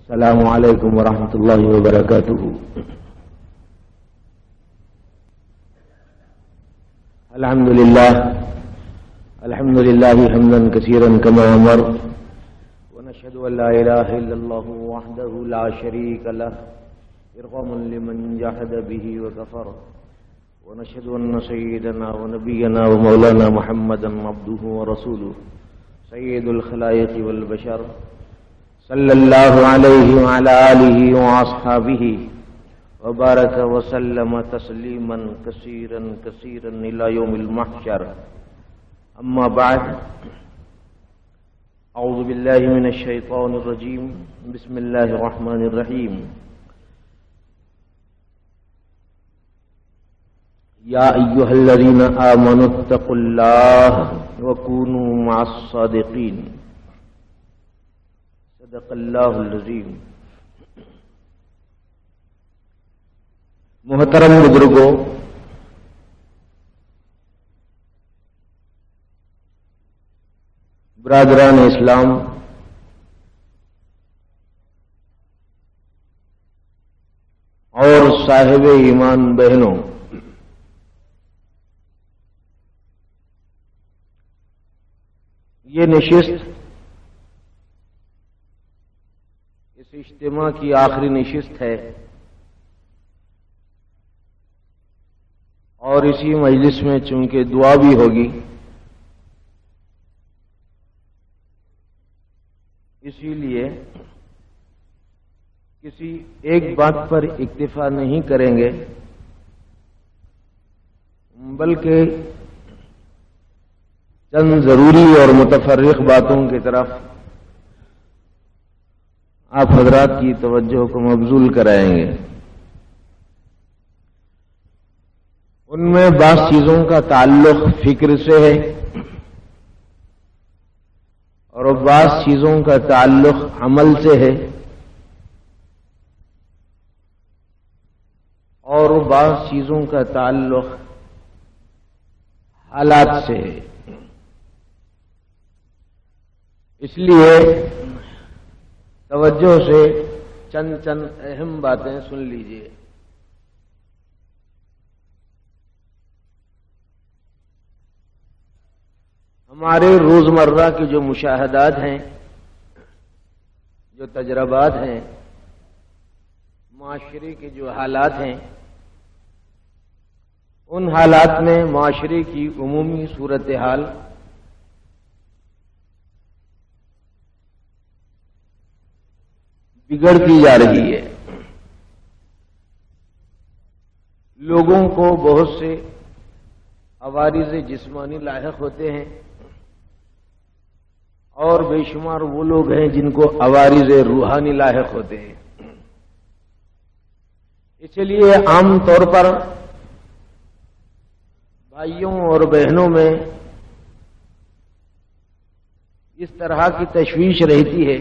السلام علیکم ورحمۃ اللہ وبرکاتہ۔ الحمد للہ حمدا کثیرا کما امر ونشهد ان لا الہ الا اللہ وحدہ لا شریک له ارغاما لمن جحد به وكفر ونشهد ان سيدنا ونبينا ومولانا محمدا عبده ورسوله سيد الخلائق والبشر صلی اللہ علیہ وعلى آلہ واصحابہ وبارک وسلم تسلیما کثیرا کثیرا الى یوم المحشر۔ اما بعد، اعوذ باللہ من الشیطان الرجیم، بسم اللہ الرحمن الرحیم۔ یا ایھا الذین آمنوا اتقوا اللہ وکونوا مع الصادقین، صدق اللہ العظیم۔ محترم بزرگوں، برادران اسلام، اور صاحب ایمان بہنوں، یہ نشست اس اجتماع کی آخری نشست ہے، اور اسی مجلس میں چونکہ دعا بھی ہوگی، اسی لیے کسی ایک بات پر اکتفا نہیں کریں گے، بلکہ چند ضروری اور متفرق باتوں کی طرف آپ حضرات کی توجہ کو مبذول کرائیں گے۔ ان میں بعض چیزوں کا تعلق فکر سے ہے، اور بعض چیزوں کا تعلق عمل سے ہے، اور بعض چیزوں کا تعلق حالات سے ہے۔ اس لیے توجہ سے چند اہم باتیں سن لیجیے۔ ہمارے روزمرہ کے جو مشاہدات ہیں، جو تجربات ہیں، معاشرے کے جو حالات ہیں، ان حالات میں معاشرے کی عمومی صورتحال بگڑتی جا رہی ہے۔ لوگوں کو بہت سے عوارض جسمانی لاحق ہوتے ہیں، اور بے شمار وہ لوگ ہیں جن کو عوارض روحانی لاحق ہوتے ہیں۔ اس لیے عام طور پر بھائیوں اور بہنوں میں اس طرح کی تشویش رہتی ہے،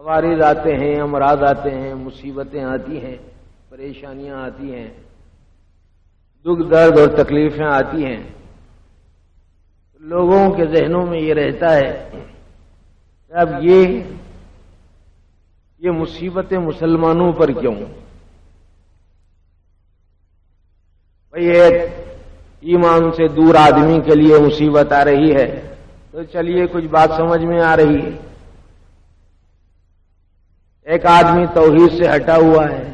عوارض آتے ہیں، امراض آتے ہیں، مصیبتیں آتی ہیں، پریشانیاں آتی ہیں، دکھ درد اور تکلیفیں آتی ہیں۔ لوگوں کے ذہنوں میں یہ رہتا ہے کہ اب یہ مصیبتیں مسلمانوں پر کیوں؟ بھئی ایک ایمان سے دور آدمی کے لیے مصیبت آ رہی ہے تو چلیے کچھ بات سمجھ میں آ رہی ہے۔ ایک آدمی توحید سے ہٹا ہوا ہے،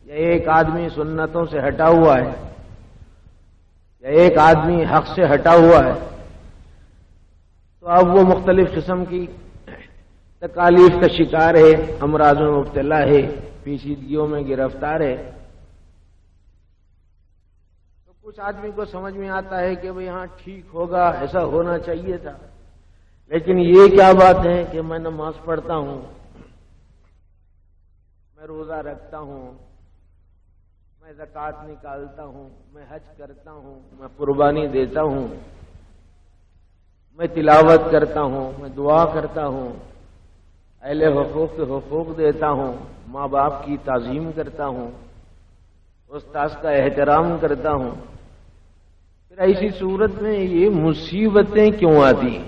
یا ایک آدمی سنتوں سے ہٹا ہوا ہے، یا ایک آدمی حق سے ہٹا ہوا ہے، تو اب وہ مختلف قسم کی تکالیف کا شکار ہے، امراض میں مبتلا ہے، پیچیدگیوں میں گرفتار ہے۔ تو کچھ آدمی کو سمجھ میں آتا ہے کہ بھئی ہاں ٹھیک ہوگا، ایسا ہونا چاہیے تھا، لیکن یہ کیا بات ہے کہ میں نماز پڑھتا ہوں، میں روزہ رکھتا ہوں، میں زکوٰۃ نکالتا ہوں، میں حج کرتا ہوں، میں قربانی دیتا ہوں، میں تلاوت کرتا ہوں، میں دعا کرتا ہوں، اہل حقوق کے حقوق دیتا ہوں، ماں باپ کی تعظیم کرتا ہوں، استاذ کا احترام کرتا ہوں، پھر ایسی صورت میں یہ مصیبتیں کیوں آتی ہیں؟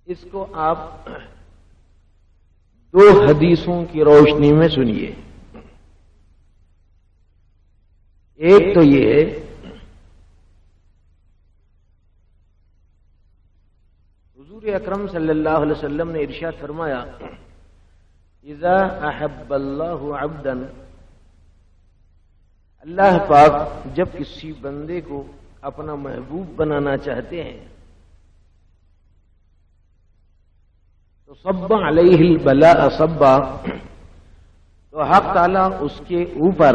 اس کو آپ دو حدیثوں کی روشنی میں سنیے. ایک تو یہ ہے حضور اکرم صلی اللہ علیہ وسلم نے ارشاد فرمایا اذا احب اللہ عبدا، اللہ پاک جب کسی بندے کو اپنا محبوب بنانا چاہتے ہیں تو صب علیہ البلاء صبا، تو حق تعالیٰ اس کے اوپر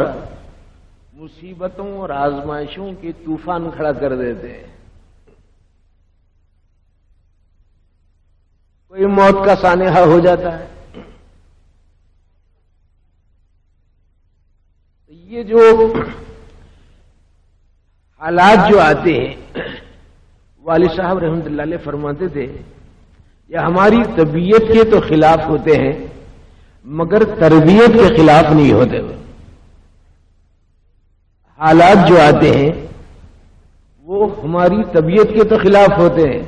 مصیبتوں اور آزمائشوں کے طوفان کھڑا کر دیتے ہیں. کوئی موت کا سانحہ ہو جاتا ہے. یہ جو حالات جو آتے ہیں، والد صاحب رحمۃ اللہ علیہ فرماتے تھے یہ ہماری طبیعت کے تو خلاف ہوتے ہیں مگر تربیت کے خلاف نہیں ہوتے. حالات جو آتے ہیں وہ ہماری طبیعت کے تو خلاف ہوتے ہیں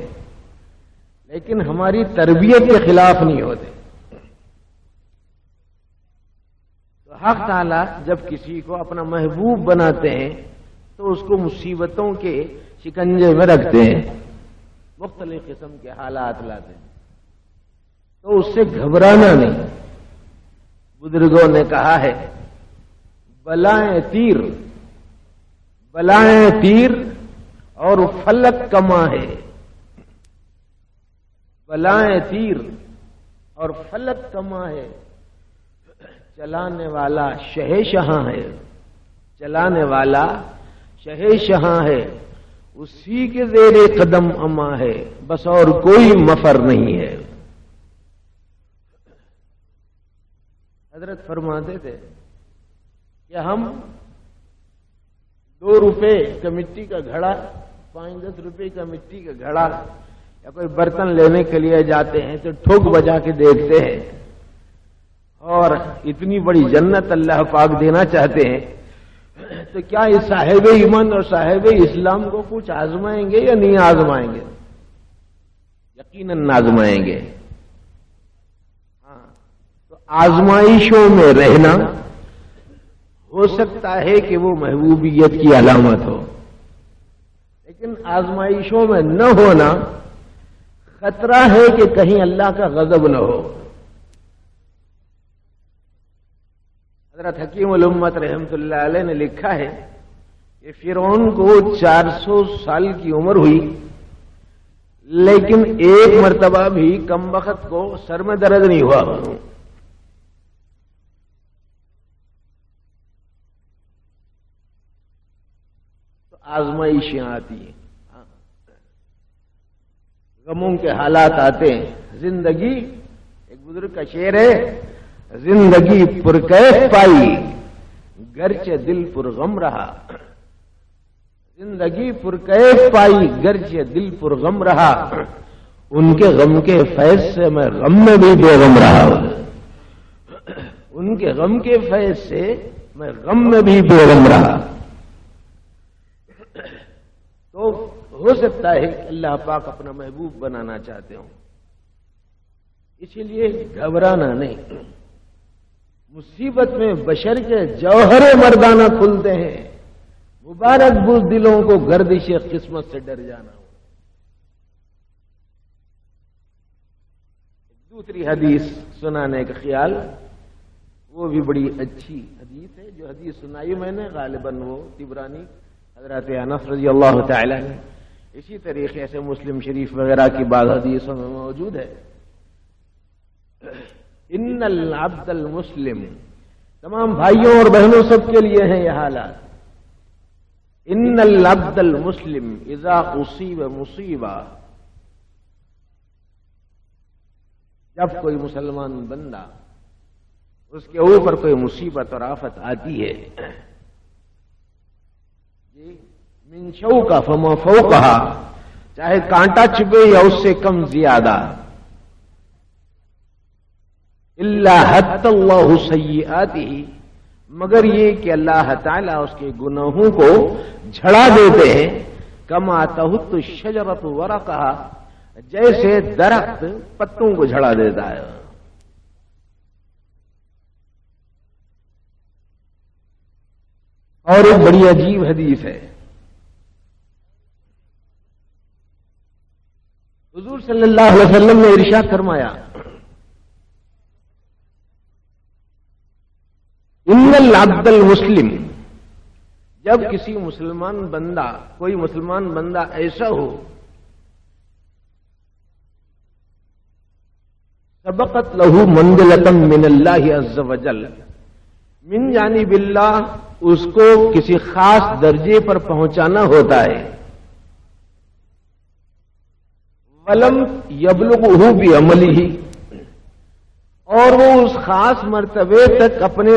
لیکن ہماری تربیت کے خلاف نہیں ہوتے. تو حق تعالیٰ جب کسی کو اپنا محبوب بناتے ہیں تو اس کو مصیبتوں کے شکنجے میں رکھتے ہیں، مختلف قسم کے حالات لاتے ہیں، تو اس سے گھبرانا نہیں. بزرگوں نے کہا ہے بلائیں تیر اور فلک کما ہے، بلائیں تیر اور فلک کما ہے، چلانے والا شہنشاہ ہے، چلانے والا شہنشاہ ہے، اسی کے زیر قدم اما ہے، بس اور کوئی مفر نہیں ہے. حضرت فرماتے تھے کہ ہم 2 روپے کا مٹی کا گھڑا، 5-10 روپے کا مٹی کا گھڑا یا کوئی برتن لینے کے لیے جاتے ہیں تو ٹھوک بجا کے دیکھتے ہیں، اور اتنی بڑی جنت اللہ پاک دینا چاہتے ہیں تو کیا اس صاحب ایمان اور صاحب اسلام کو کچھ آزمائیں گے یا نہیں آزمائیں گے؟ یقیناً آزمائیں گے. ہاں، تو آزمائشوں میں رہنا ہو سکتا ہے کہ وہ محبوبیت کی علامت ہو، لیکن آزمائشوں میں نہ ہونا خطرہ ہے کہ کہیں اللہ کا غضب نہ ہو. حضرت حکیم الامت رحمۃ اللہ علیہ نے لکھا ہے کہ فرعون کو 400 سال کی عمر ہوئی لیکن ایک مرتبہ بھی کم وقت کو سر میں درد نہیں ہوا. تو آزمائشیں آتی ہیں، غموں کے حالات آتے ہیں. زندگی، ایک بزرگ کا شعر ہے، زندگی پرکیف پائی گرچہ دل پر غم رہا، زندگی پرکیف پائی گرچہ دل پر غم رہا، ان کے غم کے فیض سے میں غم میں بھی بے غم رہا، ان کے غم کے فیض سے میں غم میں بھی بے غم رہا. تو ہو سکتا ہے کہ اللہ پاک اپنا محبوب بنانا چاہتے ہوں، اسی لیے گھبرانا نہیں. مصیبت میں بشر کے جوہر مردانہ کھلتے ہیں، مبارک بزدلوں کو گردش قسمت سے ڈر جانا ہو. دوسری حدیث سنانے کا خیال، وہ بھی بڑی اچھی حدیث ہے. جو حدیث سنائی میں نے غالباً وہ طبرانی حضرت انس رضی اللہ تعالی عنہ، اسی طریقے سے مسلم شریف وغیرہ کی بعض حدیثوں میں موجود ہے. ان العبد المسلم، تمام بھائیوں اور بہنوں سب کے لیے ہیں یہ حالات. ان العبد المسلم اذا اصیب مصیبہ، جب کوئی مسلمان بندہ اس کے اوپر کوئی مصیبت اور آفت آتی ہے، من شوقہ فما فوقہا، چاہے کانٹا چبھے یا اس سے کم زیادہ، الا حط اللہ سیئاتہ، مگر یہ کہ اللہ تعالیٰ اس کے گناہوں کو جھڑا دیتے ہیں. کما تحط الشجرۃ ورقہا، جیسے درخت پتوں کو جھڑا دیتا ہے. اور ایک بڑی عجیب حدیث ہے. حضور صلی اللہ علیہ وسلم نے ارشاد فرمایا ان العبد المسلم، جب کسی مسلمان بندہ، کوئی مسلمان بندہ ایسا ہو سبقت لہو منزلۃ من اللہ عز وجل، من جانب اللہ اس کو کسی خاص درجے پر پہنچانا ہوتا ہے، ولم یبلغہ بعملہ، اور وہ اس خاص مرتبے تک اپنے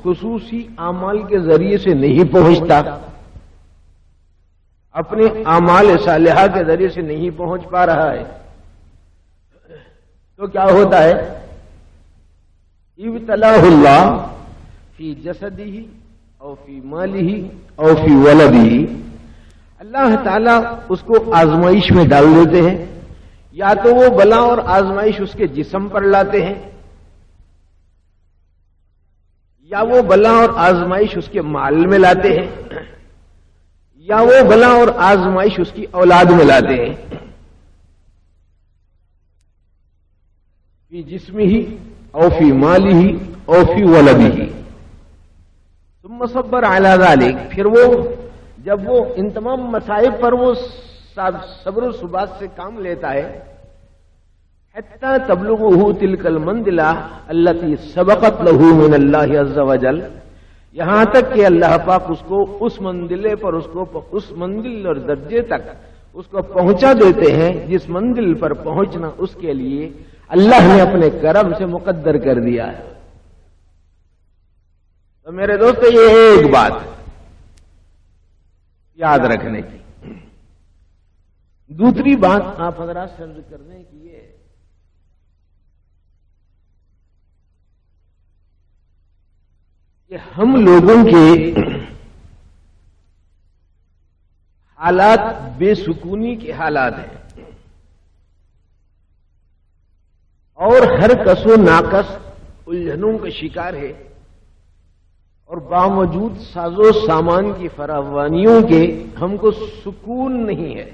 خصوصی اعمال کے ذریعے سے نہیں پہنچتا، اپنے اعمال صالحہ کے ذریعے سے نہیں پہنچ پا رہا ہے، تو کیا ہوتا ہے؟ ابتلاہ اللہ فی جسدہ او فی مالہ او فی ولدہ، اللہ تعالیٰ اس کو آزمائش میں ڈال دیتے ہیں، یا تو وہ بلا اور آزمائش اس کے جسم پر لاتے ہیں، یا وہ بلا اور آزمائش اس کے مال میں لاتے ہیں، یا وہ بلا اور آزمائش اس کی اولاد میں لاتے ہیں، فی جسمہ او فی مالہ او فی ولدہ، ثم صبر علی ذلک، پھر وہ جب وہ ان تمام مصائب پر وہ صبر و ثبات سے کام لیتا ہے، حتی تبلغہ تلک المنزلہ التی سبقت لہ من اللہ عز وجل، یہاں تک کہ اللہ پاک اس کو اس منزلے پر اس منزل اور درجے تک اس کو پہنچا دیتے ہیں جس منزل پر پہنچنا اس کے لیے اللہ نے اپنے کرم سے مقدر کر دیا ہے. تو میرے دوستو یہ ہے ایک بات یاد رکھنے کی. دوسری بات آپ حضرات سے عرض کرنے کی ہے کہ ہم لوگوں کے حالات بے سکونی کے حالات ہیں، اور ہر کس و ناقص الجھنوں کا شکار ہے، اور باوجود ساز و سامان کی فراوانیوں کے ہم کو سکون نہیں ہے،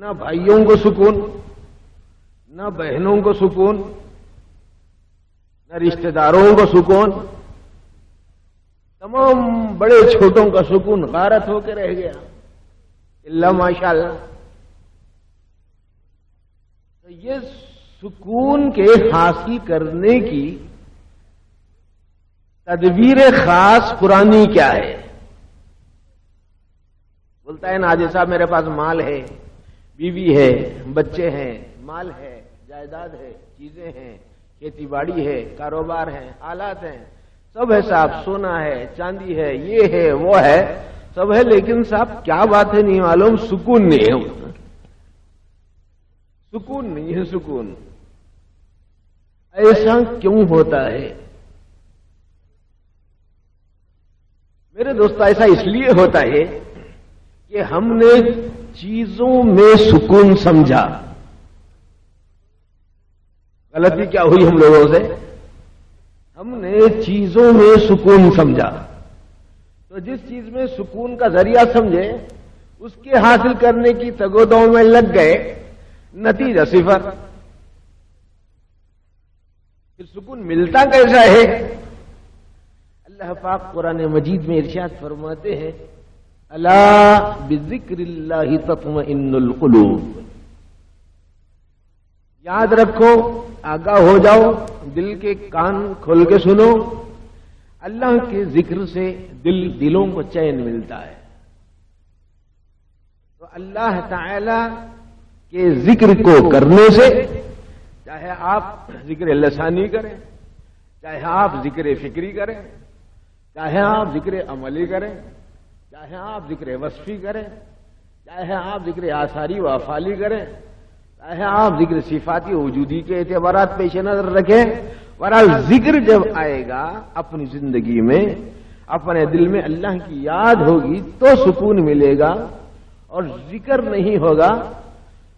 نہ بھائیوں کو سکون، نہ بہنوں کو سکون، نہ رشتہ داروں کو سکون، تمام بڑے چھوٹوں کا سکون غارت ہو کے رہ گیا اللہ ماشاءاللہ. تو یہ سکون کے حاصل کرنے کی تدبیر خاص قرآنی کیا ہے؟ بولتا ہے ناجی صاحب میرے پاس مال ہے، بیوی ہے، بچے ہیں، مال ہے، جائیداد ہے، چیزیں ہیں، کھیتی باڑی ہے، کاروبار ہے، آلات ہیں، سب ہے صاحب، سونا ہے، چاندی ہے، یہ ہے وہ ہے، سب ہے، لیکن صاحب کیا بات ہے نہیں معلوم، سکون نہیں ہے. سکون نہیں ہے. سکون ایسا کیوں ہوتا ہے میرے دوست؟ ایسا اس لیے ہوتا ہے کہ ہم نے چیزوں میں سکون سمجھا. غلطی کیا ہوئی ہم لوگوں سے؟ ہم نے چیزوں میں سکون سمجھا، تو جس چیز میں سکون کا ذریعہ سمجھے اس کے حاصل کرنے کی تگودوں میں لگ گئے، نتیجہ صفر. پھر سکون ملتا کیسا ہے؟ اللہ پاک قرآن مجید میں ارشاد فرماتے ہیں الا بذکر اللہ تطمئن القلوب. یاد رکھو، آگاہ ہو جاؤ، دل کے کان کھول کے سنو، اللہ کے ذکر سے دلوں کو چین ملتا ہے. تو اللہ تعالی کے ذکر کو کرنے سے، چاہے آپ ذکر لسانی کریں، چاہے آپ ذکر فکری کریں، چاہے آپ ذکر عملی کریں، چاہے آپ ذکر وصفی کریں، چاہے آپ ذکر آثاری و افعالی کریں، چاہے آپ ذکر صفاتی وجودی کے اعتبارات پیش نظر رکھیں، بہرحال ذکر جب آئے گا اپنی زندگی میں، اپنے دل میں اللہ کی یاد ہوگی تو سکون ملے گا. اور ذکر نہیں ہوگا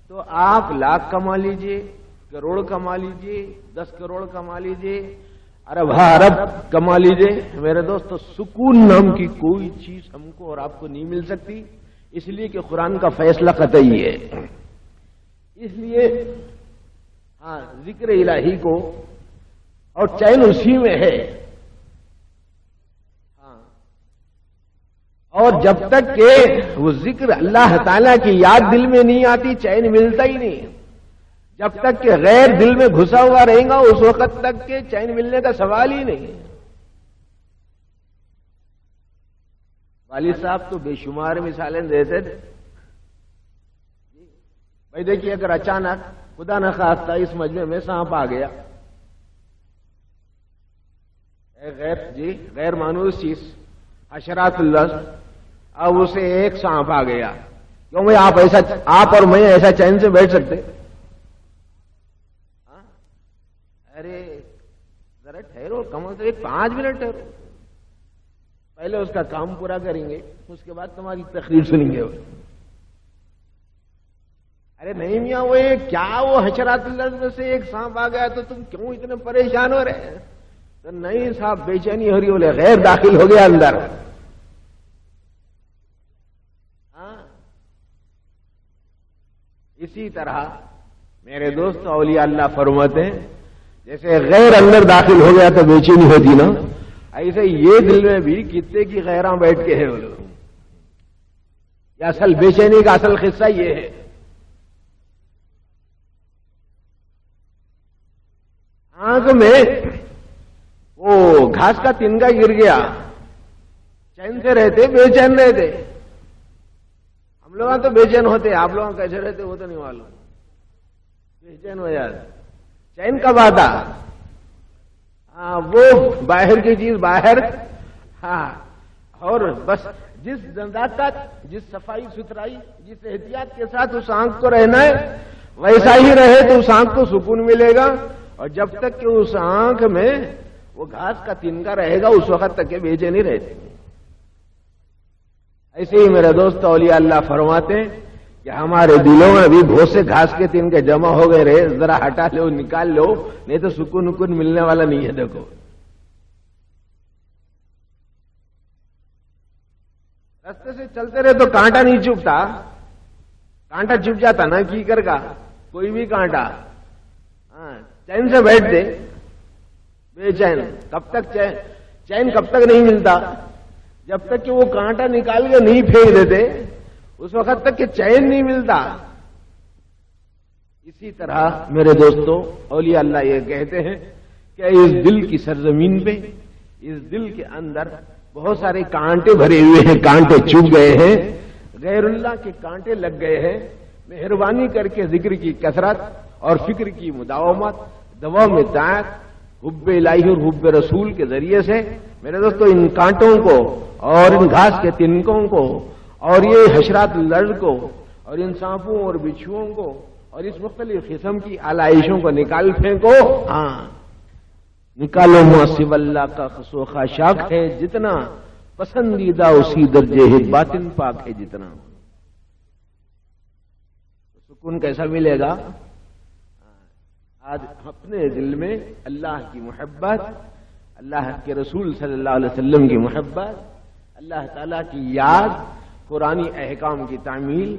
تو آپ لاکھ کما لیجئے، کروڑ کما لیجئے، 10 کروڑ کما لیجئے، ارب ارب کما لیجئے، میرے دوستو سکون نام کی کوئی چیز ہم کو اور آپ کو نہیں مل سکتی، اس لیے کہ قرآن کا فیصلہ قطعی ہے۔ اس لیے ذکر الہی کو اور چین اسی میں ہے، اور جب تک کہ وہ ذکر اللہ تعالیٰ کی یاد دل میں نہیں آتی چین ملتا ہی نہیں، جب تک کہ غیر دل میں گھسا ہوا رہے گا اس وقت تک کہ چین ملنے کا سوال ہی نہیں۔ والد صاحب تو بے شمار مثالیں دیتے تھے، بھائی دیکھیے اگر اچانک خدا نخواستہ اس مجمع میں سانپ آ گیا، غیر مانوس چیز حشرات اللہ، اب اسے ایک سانپ آ گیا، کیوں بھائی آپ اور میں ایسا چین سے بیٹھ سکتے؟ ارے ذرا ٹھہرو، کم از کم 5 منٹ ٹھہرو، پہلے اس کا کام پورا کریں گے، اس کے بعد تمہاری تقریر سنیں گے۔ ارے نہیں میاں وہ کیا وہ حشرات اللہ میں سے ایک سانپ آ گیا تو تم کیوں اتنے پریشان ہو رہے ہیں؟ تو نہیں صاحب بے چینی ہو رہی، بولے غیر داخل ہو گیا اندر۔ اسی طرح میرے دوست اولیاء اللہ فرماتے ہیں جیسے غیر اندر داخل ہو گیا تو بے چینی ہوتی نا، ایسے یہ دل میں بھی کتنے کی غیراں بیٹھ کے ہے وہ لوگ۔ یہ اصل بے چینی کا اصل قصہ یہ ہے۔ آنکھ میں وہ گھاس کا تنکا گر گیا، چین سے رہتے بے چین رہتے، ہم لوگ تو بے چین ہوتے، آپ لوگ کیسے رہتے وہ تو نہیں معلوم، بے چین ہو جاتے۔ چین کب آتا؟ وہ باہر کی چیز باہر، اور بس جس نزاکت، جس صفائی ستھرائی، جس احتیاط کے ساتھ اس آنکھ کو رہنا ہے ویسا ہی رہے تو اس آنکھ کو سکون ملے گا، اور جب تک کہ اس آنکھ میں وہ گھاس کا تنکا رہے گا اس وقت تک کہ بے چینی رہتی۔ ایسے ہی میرے دوست اولیاء اللہ فرماتے ہیں کہ ہمارے دلوں میں ابھی بہت سے گھاس کے تنکے جمع ہو گئے رہے، ذرا ہٹا لو، نکال لو، نہیں تو سکون ملنے والا نہیں ہے۔ دیکھو راستے سے چلتے رہے تو کانٹا نہیں چبھتا، کانٹا چبھ جاتا نا کیکر کا، کوئی بھی کانٹا، چین سے بیٹھ دے، بے چین کب تک، چین کب تک نہیں ملتا؟ جب تک کہ وہ کانٹا نکال کے نہیں پھینک دیتے اس وقت تک کہ چین نہیں ملتا۔ اسی طرح میرے دوستو اولیاء اللہ یہ کہتے ہیں کہ اس دل کی سرزمین پہ، اس دل کے اندر بہت سارے کانٹے بھرے ہوئے ہیں، کانٹے چبھ گئے ہیں، غیر اللہ کے کانٹے لگ گئے ہیں۔ مہربانی کر کے ذکر کی کثرت اور فکر کی مداومت، دوا میں طاعت، حب الہی اور حب رسول کے ذریعے سے میرے دوستو ان کانٹوں کو اور ان گھاس کے تنکوں کو اور یہ حشرات الارض کو اور ان سانپوں اور بچھوؤں کو اور اس مختلف قسم کی آلائشوں کو نکال پھینکو۔ نکالو معصب اللہ کا خسو خاشاک ہے جتنا، پسندیدہ اسی درجے ہے باطن پاک ہے جتنا۔ سکون کیسا ملے گا؟ آج اپنے دل میں اللہ کی محبت، اللہ کے رسول صلی اللہ علیہ وسلم کی محبت، اللہ تعالیٰ کی یاد، قرآنی احکام کی تعمیل،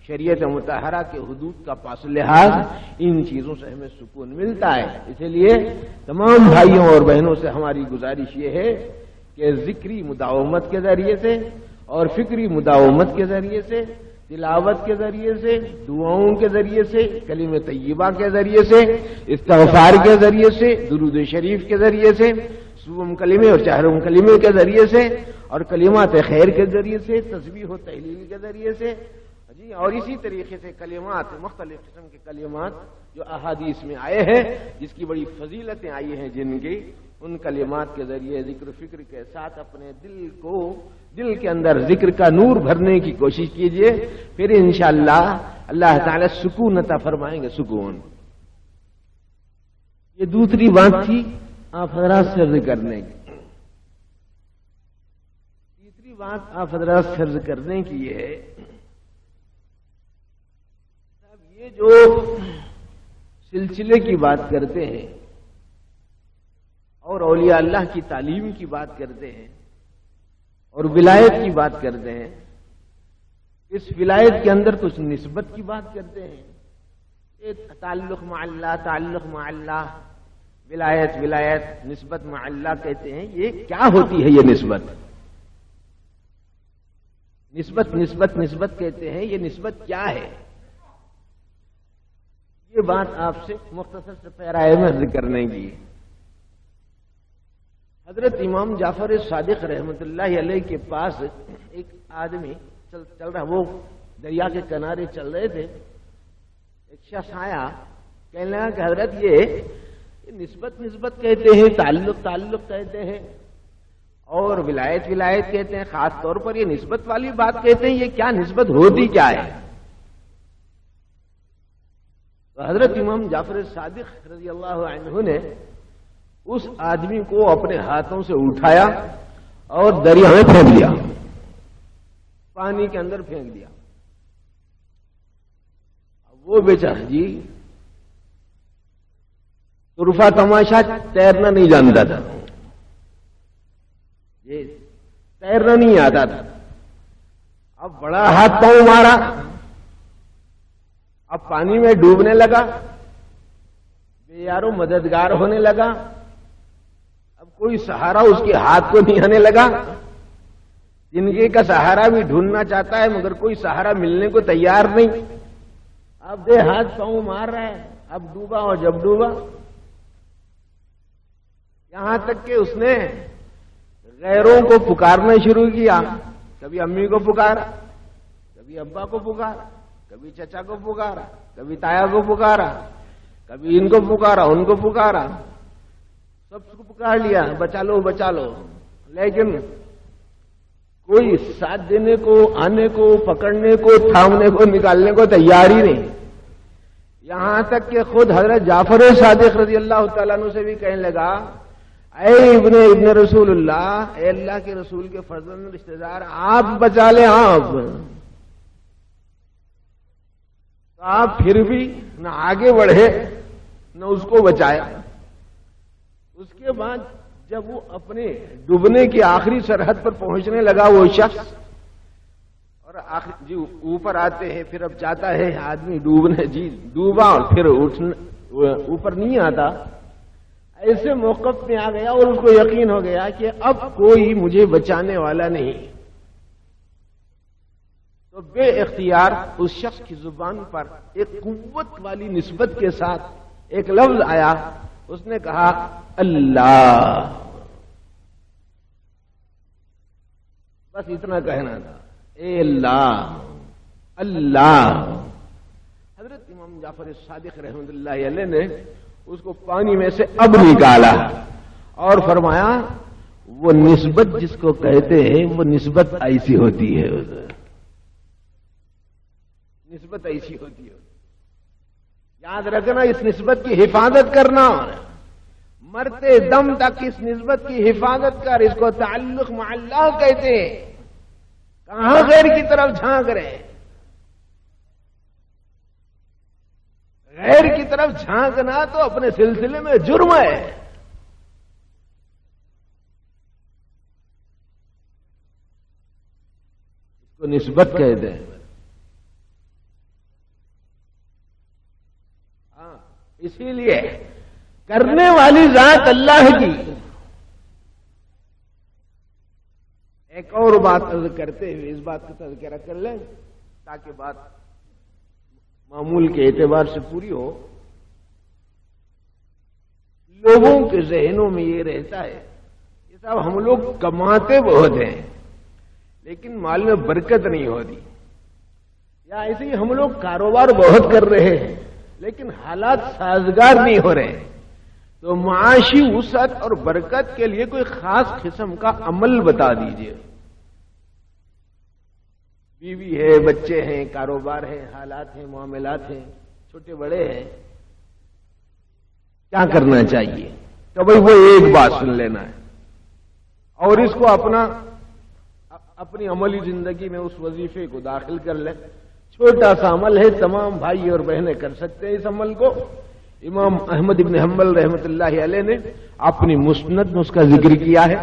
شریعت مطہرہ کے حدود کا پاس لحاظ، ان چیزوں سے ہمیں سکون ملتا ہے۔ اسی لیے تمام بھائیوں اور بہنوں سے ہماری گزارش یہ ہے کہ ذکری مداومت کے ذریعے سے اور فکری مداومت کے ذریعے سے، تلاوت کے ذریعے سے، دعاؤں کے ذریعے سے، کلمہ طیبہ کے ذریعے سے، استغفار کے ذریعے سے، درود شریف کے ذریعے سے، صوم کلمے اور چہرم کلمے کے ذریعے سے اور کلمات خیر کے ذریعے سے، تسبیح و تحلیل کے ذریعے سے، جی، اور اسی طریقے سے کلمات، مختلف قسم کے کلمات جو احادیث میں آئے ہیں، جس کی بڑی فضیلتیں آئی ہیں جن کی، ان کلمات کے ذریعے ذکر و فکر کے ساتھ اپنے دل کے اندر ذکر کا نور بھرنے کی کوشش کیجئے، پھر انشاءاللہ اللہ تعالی سکون عطا فرمائیں گے۔ سکون، یہ دوسری بات تھی آپ حضرات سے عرض کرنے کی۔ تیسری بات آپ حضرات سے عرض کرنے کی یہ ہے یہ جو سلسلے کی بات کرتے ہیں اور اولیاء اللہ کی تعلیم کی بات کرتے ہیں اور ولایت کی بات کرتے ہیں، اس ولایت کے اندر کچھ نسبت کی بات کرتے ہیں، یہ تعلق مع اللہ، تعلق مع اللہ، ولایت نسبت مع اللہ کہتے ہیں. یہ کیا ہوتی ہے؟ یہ نسبت کہتے ہیں. یہ نسبت کیا ہے؟ یہ بات آپ سے مختصر سے پیرائے میں ذکر کرنے کی. حضرت امام جعفر صادق رحمۃ اللہ علیہ کے پاس ایک آدمی چل رہا، وہ دریا کے کنارے چل رہے تھے. ایک شخص آیا، کہنے لگا کہ حضرت یہ نسبت کہتے ہیں، تعلق کہتے ہیں اور ولایت کہتے ہیں، خاص طور پر یہ نسبت والی بات کہتے ہیں. یہ کیا نسبت ہوتی کیا ہے؟ تو حضرت امام جعفر صادق رضی اللہ عنہ نے اس آدمی کو اپنے ہاتھوں سے اٹھایا اور دریا میں پھینک دیا، پانی کے اندر پھینک دیا. وہ بیچارہ جی طرفہ تماشا تیرنا نہیں جانتا تھا، یہ تیرنا نہیں آتا تھا. اب بڑا ہاتھ پاؤں مارا، اب پانی میں ڈوبنے لگا، بے یارو مددگار ہونے لگا. اب کوئی سہارا اس کے ہاتھ کو نہیں آنے لگا. زندگی کا سہارا بھی ڈھونڈنا چاہتا ہے مگر کوئی سہارا ملنے کو تیار نہیں. اب دے ہاتھ پاؤں مار رہا ہے. اب ڈوبا اور جب ڈوبا، یہاں تک کہ اس نے غیروں کو پکارنا شروع کیا. کبھی امی کو پکارا، کبھی ابا کو پکارا، کبھی چچا کو پکارا، کبھی تایا کو پکارا، کبھی ان کو پکارا، ان کو پکارا، سب کو پکار لیا، بچا لو. لیکن کوئی ساتھ دینے کو، آنے کو، پکڑنے کو، تھامنے کو، نکالنے کو تیار ہی نہیں. یہاں تک کہ خود حضرت جعفر صادق رضی اللہ تعالیٰ عنہ سے بھی کہنے لگا، اے ابن رسول اللہ، اے اللہ کے رسول کے فرزند رشتہ دار، آپ بچا لیں. آپ پھر بھی نہ آگے بڑھے نہ اس کو بچایا. اس کے بعد جب وہ اپنے ڈوبنے کی آخری سرحد پر پہنچنے لگا وہ شخص، اور جی اوپر آتے ہیں، پھر اب چاہتا ہے آدمی ڈوبنے، جی ڈوبا اور پھر اوپر نہیں آتا. ایسے موقف میں آ گیا اور اس کو یقین ہو گیا کہ اب کوئی مجھے بچانے والا نہیں. تو بے اختیار اس شخص کی زبان پر ایک قوت والی نسبت کے ساتھ ایک لفظ آیا. اس نے کہا اللہ. بس اتنا کہنا تھا، اے اللہ، اللہ. حضرت امام جعفر صادق رحمۃ اللہ علیہ نے اس کو پانی میں سے اب نکالا اور فرمایا وہ نسبت جس کو کہتے ہیں وہ نسبت ایسی ہوتی ہے، نسبت ایسی ہوتی ہے. یاد رکھنا، اس نسبت کی حفاظت کرنا، مرتے دم تک اس نسبت کی حفاظت کر. اس کو تعلق مع اللہ کہتے ہیں. کہاں غیر کی طرف جھانک رہے ہیں؟ غیر کی طرف جھانکنا تو اپنے سلسلے میں جرم ہے. اس کو نسبت کہتے ہیں. اسی لیے کرنے والی ذات اللہ کی. ایک اور بات کرتے ہوئے اس بات کا تذکرہ کر لیں تاکہ بات معمول کے اعتبار سے پوری ہو. لوگوں کے ذہنوں میں یہ رہتا ہے کہ صاحب ہم لوگ کماتے بہت ہیں لیکن مال میں برکت نہیں ہوتی، یا ایسے ہی ہم لوگ کاروبار بہت کر رہے ہیں لیکن حالات سازگار نہیں ہو رہے. تو معاشی وسعت اور برکت کے لیے کوئی خاص قسم کا عمل بتا دیجئے. بیوی ہے، بچے ہیں، کاروبار ہے، حالات ہیں، معاملات ہیں، چھوٹے بڑے ہیں. کیا کرنا چاہیے؟ تو بھائی وہ ایک بات سن لینا ہے اور اس کو اپنی عملی زندگی میں اس وظیفے کو داخل کر لیں. چھوٹا سا عمل ہے، تمام بھائی اور بہنیں کر سکتے ہیں اس عمل کو۔ امام احمد ابن حنبل رحمۃ اللہ علیہ نے اپنی مسند میں اس کا ذکر کیا ہے،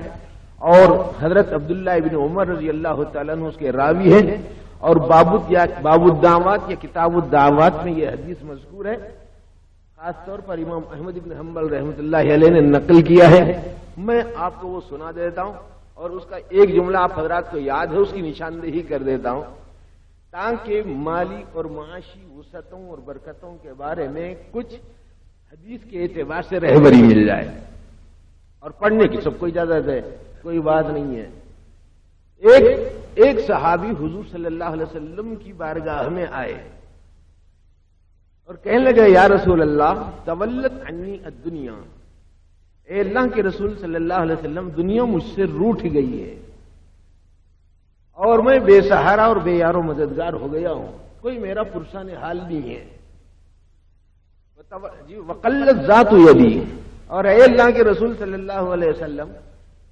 اور حضرت عبداللہ ابن عمر رضی اللہ تعالیٰ عنہ اس کے راوی ہیں، اور باب الدعوات یا کتاب الدعوات میں یہ حدیث مذکور ہے۔ خاص طور پر امام احمد ابن حنبل رحمۃ اللہ علیہ نے نقل کیا ہے، میں آپ کو وہ سنا دیتا ہوں، اور اس کا ایک جملہ آپ حضرات کو یاد ہے، اس کی نشاندہی کر دیتا ہوں، تاکہ مالی اور معاشی وسعتوں اور برکتوں کے بارے میں کچھ حدیث کے اعتبار سے رہبری مل جائے، اور پڑھنے کی سب کو اجازت ہے، کوئی بات نہیں ہے۔ ایک صحابی حضور صلی اللہ علیہ وسلم کی بارگاہ میں آئے اور کہنے لگے یا رسول اللہ تولت عنی الدنیا، اے اللہ کے رسول صلی اللہ علیہ وسلم دنیا مجھ سے روٹھ گئی ہے اور میں بے سہارا اور بے یار و مددگار ہو گیا ہوں، کوئی میرا پرسان حال نہیں ہے۔ وقلت ذات یدی، اور اے اللہ کے رسول صلی اللہ علیہ وسلم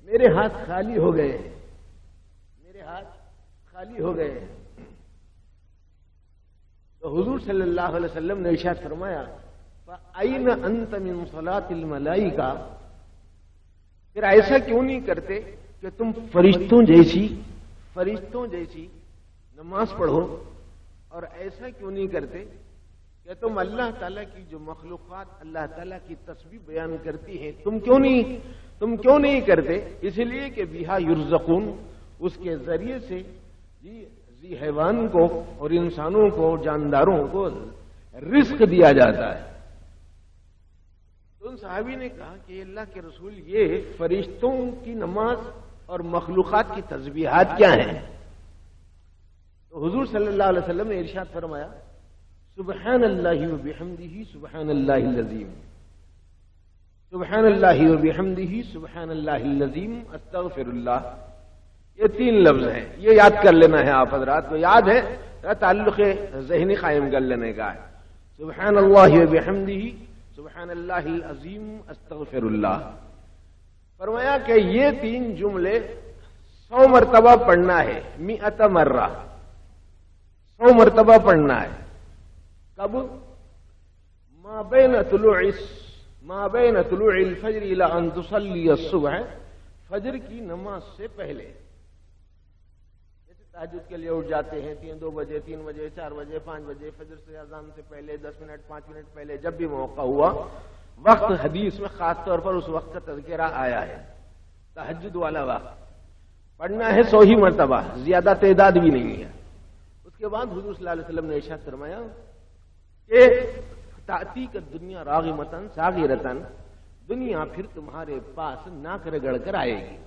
میرے ہاتھ خالی ہو گئے، میرے ہاتھ خالی ہو گئے۔ تو حضور صلی اللہ علیہ وسلم نے ارشاد فرمایا فَأَيْنَ أَنْتَ مِنْ صَلَاةِ الْمَلَائِكَةِ، پھر ایسا کیوں نہیں کرتے کہ تم فرشتوں جیسی نماز پڑھو، اور ایسا کیوں نہیں کرتے کہ تم اللہ تعالیٰ کی جو مخلوقات اللہ تعالیٰ کی تسبیح بیان کرتی ہیں تم کیوں نہیں کرتے؟ اس لیے کہ بہا یرزقون، اس کے ذریعے سے ذی حیوان کو اور انسانوں کو جانداروں کو رزق دیا جاتا ہے۔ تو ان صحابی نے کہا کہ اللہ کے رسول یہ فرشتوں کی نماز اور مخلوقات کی تسبیحات کیا ہیں؟ تو حضور صلی اللہ علیہ وسلم نے ارشاد فرمایا سبحان اللہ و بحمدہ سبحان اللہ العظیم، سبحان اللہ و بحمدہ سبحان اللہ العظیم استغفر اللہ۔ یہ 3 لفظ ہیں، یہ یاد کر لینا ہے آپ حضرات کو، یاد ہے تعلق ذہنی قائم کر لینے کا ہے۔ سبحان اللہ و بحمدہ سبحان اللہ العظیم استغفر اللہ۔ فرمایا کہ یہ 3 جملے 100 مرتبہ پڑھنا ہے، 100 مرہ، 100 مرتبہ پڑھنا ہے۔ کب؟ ما بین طلوع الفجر الى ان تصلی الصبح، فجر کی نماز سے پہلے۔ جیسے تہجد کے لیے اٹھ جاتے ہیں 2 بجے 3 بجے 4 بجے 5 بجے، فجر سے اذان سے پہلے 10 منٹ 5 منٹ پہلے جب بھی موقع ہوا، وقت حدیث میں خاص طور پر اس وقت کا تذکرہ آیا ہے، تہجد والا وقت پڑھنا ہے 100 ہی مرتبہ، زیادہ تعداد بھی نہیں ہے۔ اس کے بعد حضور صلی اللہ علیہ وسلم نے ارشاد فرمایا کہ تأتی الدنیا راغمتاً صاغرتاً، دنیا پھر تمہارے پاس ناک رگڑ کر آئے گی،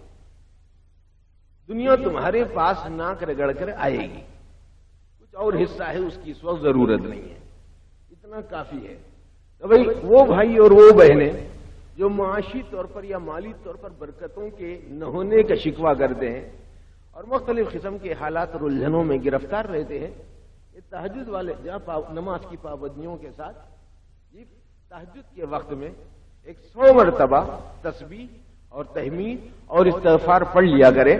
دنیا تمہارے پاس ناک رگڑ کر آئے گی، کچھ اور حصہ ہے اس کی اس وقت ضرورت نہیں ہے، اتنا کافی ہے۔ تو بھائی وہ بھائی اور وہ بہنیں جو معاشی طور پر یا مالی طور پر برکتوں کے نہ ہونے کا شکوہ کرتے ہیں اور مختلف قسم کے حالات اور الجھنوں میں گرفتار رہتے ہیں، یہ تہجد والے جہاں نماز کی پابندیوں کے ساتھ یہ تہجد کے وقت میں 100 مرتبہ تسبیح اور تحمید اور استغفار پڑھ لیا کرے،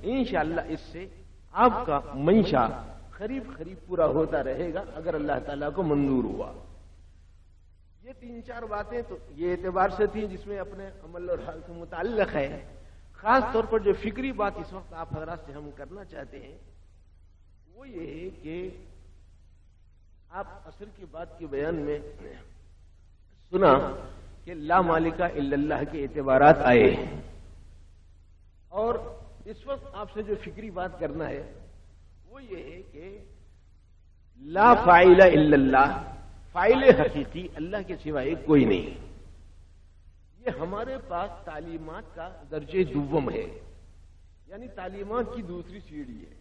انشاءاللہ اس سے آپ کا منشا قریب پورا ہوتا رہے گا اگر اللہ تعالیٰ کو منظور ہوا۔ یہ 3-4 باتیں تو یہ اعتبار سے تھیں جس میں اپنے عمل اور حال سے متعلق ہے۔ خاص طور پر جو فکری بات اس وقت آپ حضرات سے ہم کرنا چاہتے ہیں وہ یہ ہے کہ آپ عصر کی بات کے بیان میں سنا کہ لا مالک الا اللہ کے اعتبارات آئے، اور اس وقت آپ سے جو فکری بات کرنا ہے وہ یہ ہے کہ لا فاعل الا اللہ، فاعل حقیقی اللہ کے سوائے کوئی نہیں۔ یہ ہمارے پاس تعلیمات کا درجے دوم ہے، یعنی تعلیمات کی دوسری سیڑھی ہے،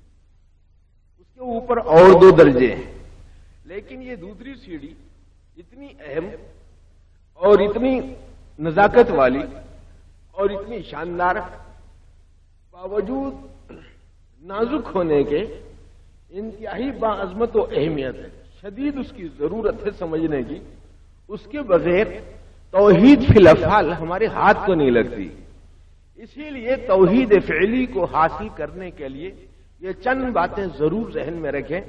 اس کے اوپر اور 2 درجے ہیں، لیکن یہ دوسری سیڑھی اتنی اہم اور اتنی نزاکت والی اور اتنی شاندار، باوجود نازک ہونے کے انتہائی باعظمت و اہمیت ہے، شدید اس کی ضرورت ہے سمجھنے کی۔ اس کے بغیر توحید فی الافعال ہمارے ہاتھ کو نہیں لگتی، اسی لیے توحید فعلی کو حاصل کرنے کے لیے یہ چند باتیں ضرور ذہن میں رکھیں،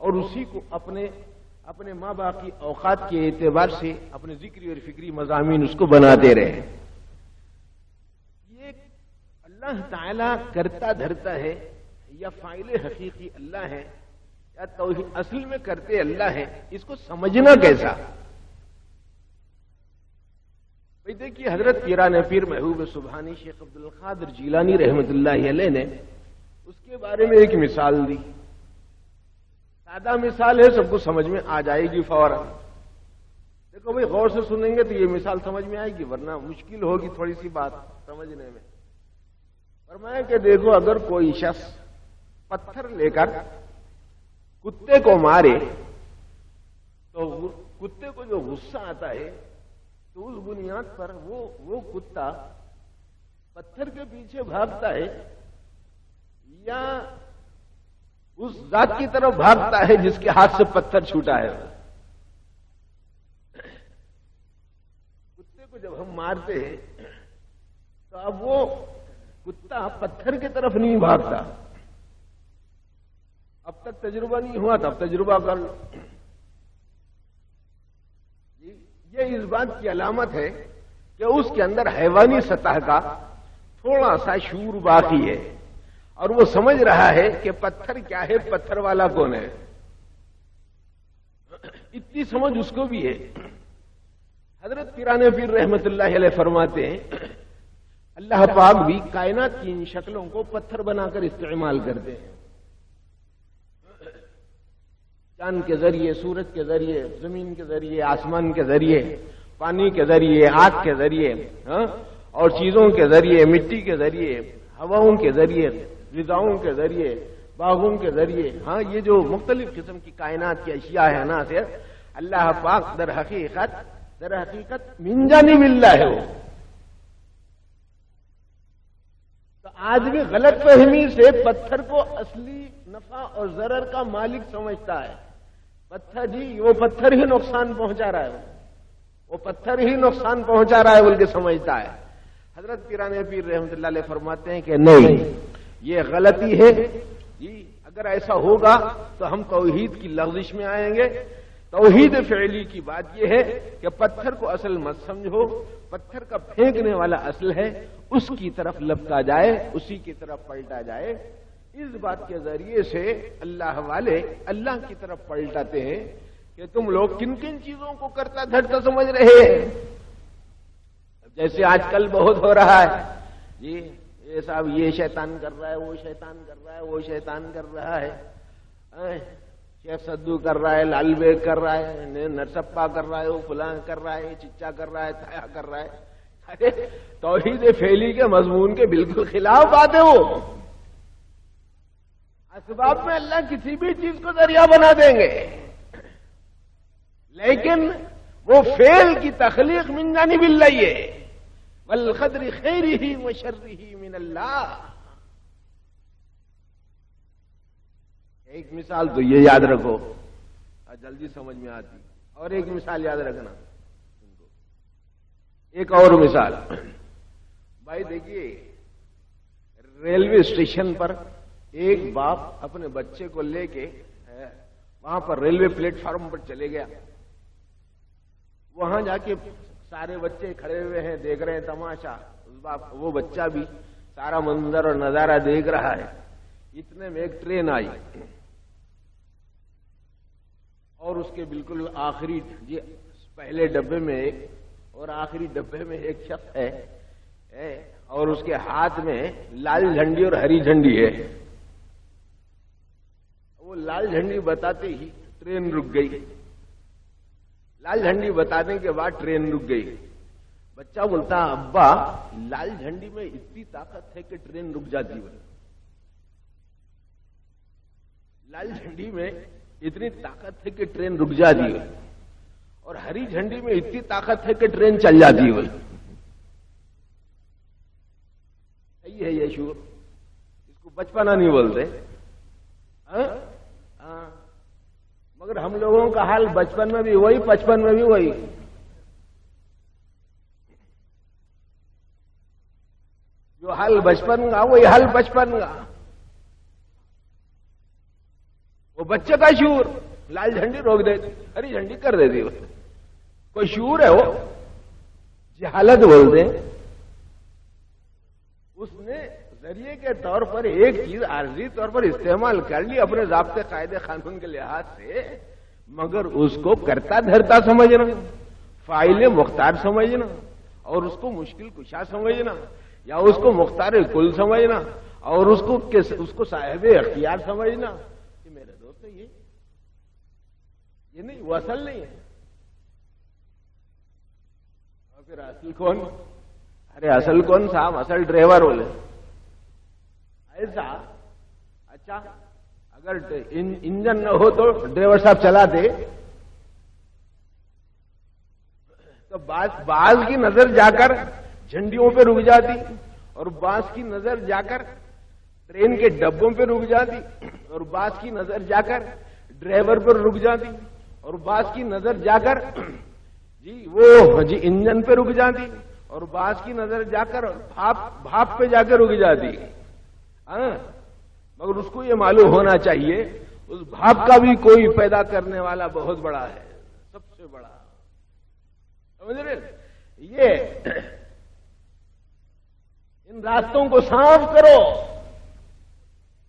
اور اسی کو اپنے ماں باپ کی اوقات کے اعتبار سے اپنے ذکری اور فکری مضامین اس کو بناتے رہے. یہ اللہ تعالی کرتا دھرتا ہے یا فاعل حقیقی اللہ ہے یا توحید اصل میں کرتے اللہ ہے، اس کو سمجھنا کیسا؟ بھئی دیکھیے، حضرت پیران پیر محبوب سبحانی شیخ عبد القادر جیلانی رحمۃ اللہ علیہ نے اس کے بارے میں ایک مثال دی. سادہ مثال ہے، سب کو سمجھ میں آ جائے گی فوراً. دیکھو بھئی، غور سے سنیں گے تو یہ مثال سمجھ میں آئے گی، ورنہ مشکل ہوگی تھوڑی سی بات سمجھنے میں. فرمایا کہ دیکھو، اگر کوئی شخص پتھر لے کر کتے کو مارے تو کتے کو جو غصہ آتا ہے تو اس بنیاد پر وہ کتا پتھر کے پیچھے بھاگتا ہے یا اس ذات کی طرف بھاگتا ہے جس کے ہاتھ سے پتھر چھوٹا ہے. کتے کو جب ہم مارتے ہیں تو اب وہ کتا پتھر کی طرف نہیں بھاگتا. اب تک تجربہ نہیں ہوا تب تجربہ کر لو. یہ اس بات کی علامت ہے کہ اس کے اندر حیوانی سطح کا تھوڑا سا شعور باقی ہے اور وہ سمجھ رہا ہے کہ پتھر کیا ہے، پتھر والا کون ہے. اتنی سمجھ اس کو بھی ہے. حضرت پیران پیر رحمت اللہ علیہ فرماتے ہیں اللہ پاک بھی کائنات کی ان شکلوں کو پتھر بنا کر استعمال کرتے ہیں. چاند کے ذریعے، سورج کے ذریعے، زمین کے ذریعے، آسمان کے ذریعے، پانی کے ذریعے، آگ کے ذریعے، اور چیزوں کے ذریعے، مٹی کے ذریعے، ہواؤں کے ذریعے، غذاؤں کے ذریعے، باغوں کے ذریعے. یہ جو مختلف قسم کی کائنات کی اشیاء ہے نا، سے اللہ پاک در حقیقت من جانب اللہ ہے. وہ تو آج بھی غلط فہمی سے پتھر کو اصلی نفع اور ضرر کا مالک سمجھتا ہے. پتھر جی، وہ پتھر ہی نقصان پہنچا رہا ہے، وہ پتھر ہی نقصان پہنچا رہا ہے بلکہ سمجھتا ہے. حضرت پیران پیر رحمۃ اللہ علیہ فرماتے ہیں کہ نہیں، یہ غلطی ہے. جی اگر ایسا ہوگا تو ہم توحید کی لغزش میں آئیں گے. توحید فعلی کی بات یہ ہے کہ پتھر کو اصل مت سمجھو، پتھر کا پھینکنے والا اصل ہے، اس کی طرف لپکا جائے، اسی کی طرف پلٹا جائے. اس بات کے ذریعے سے اللہ والے اللہ کی طرف پلٹاتے ہیں کہ تم لوگ کن کن چیزوں کو کرتا دھرتا سمجھ رہے ہیں. جیسے آج کل بہت ہو رہا ہے، جی یہ صاحب یہ شیطان کر رہا ہے، وہ شیطان کر رہا ہے، وہ شیطان کر رہا ہے، شیخ سدو کر رہا ہے، لال بیگ کر رہا ہے، نرسپا کر رہا ہے، وہ فلاں کر رہا ہے، چچا کر رہا ہے، تھایا کر رہا ہے. ارے توحید فعلی کے مضمون کے بالکل خلاف بات ہے. وہ اسباب میں اللہ کسی بھی چیز کو ذریعہ بنا دیں گے، لیکن وہ فعل کی تخلیق من جانب اللہ ہے. والقدر خیرہ وشرہ من اللہ. ایک مثال تو یہ یاد رکھو، جلدی سمجھ میں آتی. اور ایک مثال یاد رکھنا، ایک اور مثال. بھائی دیکھیے، ریلوے اسٹیشن پر ایک باپ اپنے بچے کو لے کے وہاں پر ریلوے پلیٹ فارم پر چلے گیا. وہاں جا کے سارے بچے کھڑے ہوئے ہیں، دیکھ رہے ہیں تماشا. وہ بچہ بھی سارا منظر اور نظارہ دیکھ رہا ہے. اتنے میں ایک ٹرین آئی اور اس کے بالکل آخری، پہلے ڈبے میں ایک اور آخری ڈبے میں ایک شخص ہے اور اس کے ہاتھ میں لال جھنڈی اور ہری جھنڈی ہے. وہ لال جھنڈی بتاتے ہی ٹرین رک گئی. لال جھنڈی بتانے کے بعد ٹرین رک گئی. بچہ بولتا ابا لال جھنڈی میں اتنی طاقت ہے کہ ٹرین رک جاتی ہے. لال جھنڈی میں اتنی طاقت ہے کہ ٹرین رک جاتی ہے اور ہری جھنڈی میں اتنی طاقت ہے کہ ٹرین چل جاتی ہے. صحیح ہے یہ شعور، اس کو بچپنا نہیں بولتے. مگر ہم لوگوں کا حال بچپن میں بھی وہی، 55 میں بھی وہی. جو حال بچپن کا وہی حال بچپن کا. وہ بچے کا شعور، لال جھنڈی روک دیتی، ہری جھنڈی کر دیتی، کوئی شعور ہے وہ؟ جہالت بولتے ہیں۔ اس نے ذریعے کے طور پر ایک چیز عارضی طور پر استعمال کر لی اپنے ضابطے قاعدے قانون کے لحاظ سے، مگر اس کو کرتا دھرتا سمجھنا، فاعل مختار سمجھنا، اور اس کو مشکل کشا سمجھنا، یا اس کو مختار کل سمجھنا، اور اس کو صاحب اختیار سمجھنا، کہ میرے دوست یہ نہیں، وہ اصل نہیں ہے۔ اور پھر اصل کون؟ ارے اصل کون صاحب؟ اصل ڈرائیور بولے ایسا۔ اچھا اگر انجن نہ ہو تو ڈرائیور صاحب چلاتے تو بعض کی نظر جا کر جھنڈیوں پہ رک جاتی، اور بعض کی نظر جا کر ٹرین کے ڈبوں پہ رک جاتی، اور بعض کی نظر جا کر ڈرائیور پر رک جاتی، اور بعض کی نظر جا کر انجن پہ رک جاتی، اور بعض کی نظر جا کر بھاپ پہ جا کے رک جاتی۔ مگر اس کو یہ معلوم ہونا چاہیے اس بھاپ کا بھی کوئی پیدا کرنے والا بہت بڑا ہے، سب سے بڑا، سمجھ رہے؟ یہ ان راستوں کو صاف کرو۔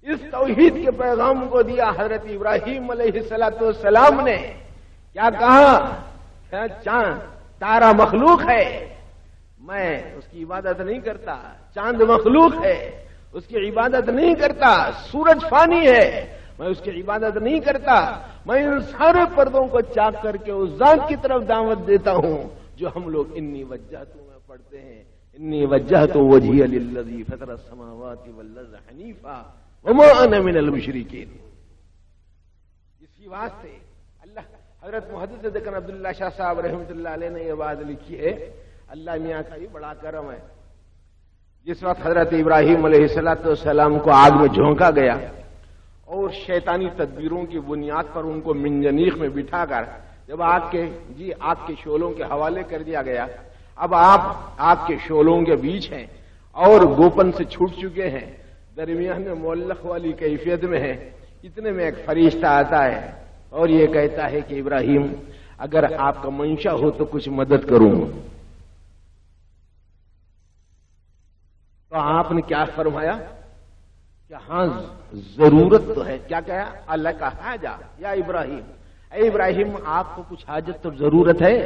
اس توحید کے پیغام کو دیا حضرت ابراہیم علیہ السلام نے۔ کیا کہا؟ چاند تارا مخلوق ہے، میں اس کی عبادت نہیں کرتا۔ چاند مخلوق ہے، اس کی عبادت نہیں کرتا۔ سورج فانی ہے، میں اس کی عبادت نہیں کرتا۔ میں ان سارے پردوں کو چاک کر کے اس ذات کی طرف دعوت دیتا ہوں جو ہم لوگ انی وجہت میں پڑھتے ہیں، انی وجہت وجہی للذی فطر السماوات والارض حنیفا وما انا من المشرکین۔ اسی واسطے اللہ حضرت محدث دکن عبداللہ شاہ صاحب رحمۃ اللہ علیہ نے یہ بات لکھی ہے، اللہ میاں کا یہ بڑا کرم ہے۔ جس وقت حضرت ابراہیم علیہ السلام کو آگ میں جھونکا گیا اور شیطانی تدبیروں کی بنیاد پر ان کو منجنیق میں بٹھا کر جب آگ کے شعلوں کے حوالے کر دیا گیا، اب آپ آگ کے شعلوں کے بیچ ہیں اور گوپن سے چھوٹ چکے ہیں، درمیان میں مولخ والی کیفیت میں ہے، اتنے میں ایک فرشتہ آتا ہے اور یہ کہتا ہے کہ ابراہیم اگر آپ کا منشا ہو تو کچھ مدد کروں۔ تو آپ نے کیا فرمایا کہ ہاں ضرورت تو ہے۔ کیا کہا؟ اللہ کا حاجہ یا ابراہیم، اے ابراہیم آپ کو کچھ حاجت تو ضرورت ہے؟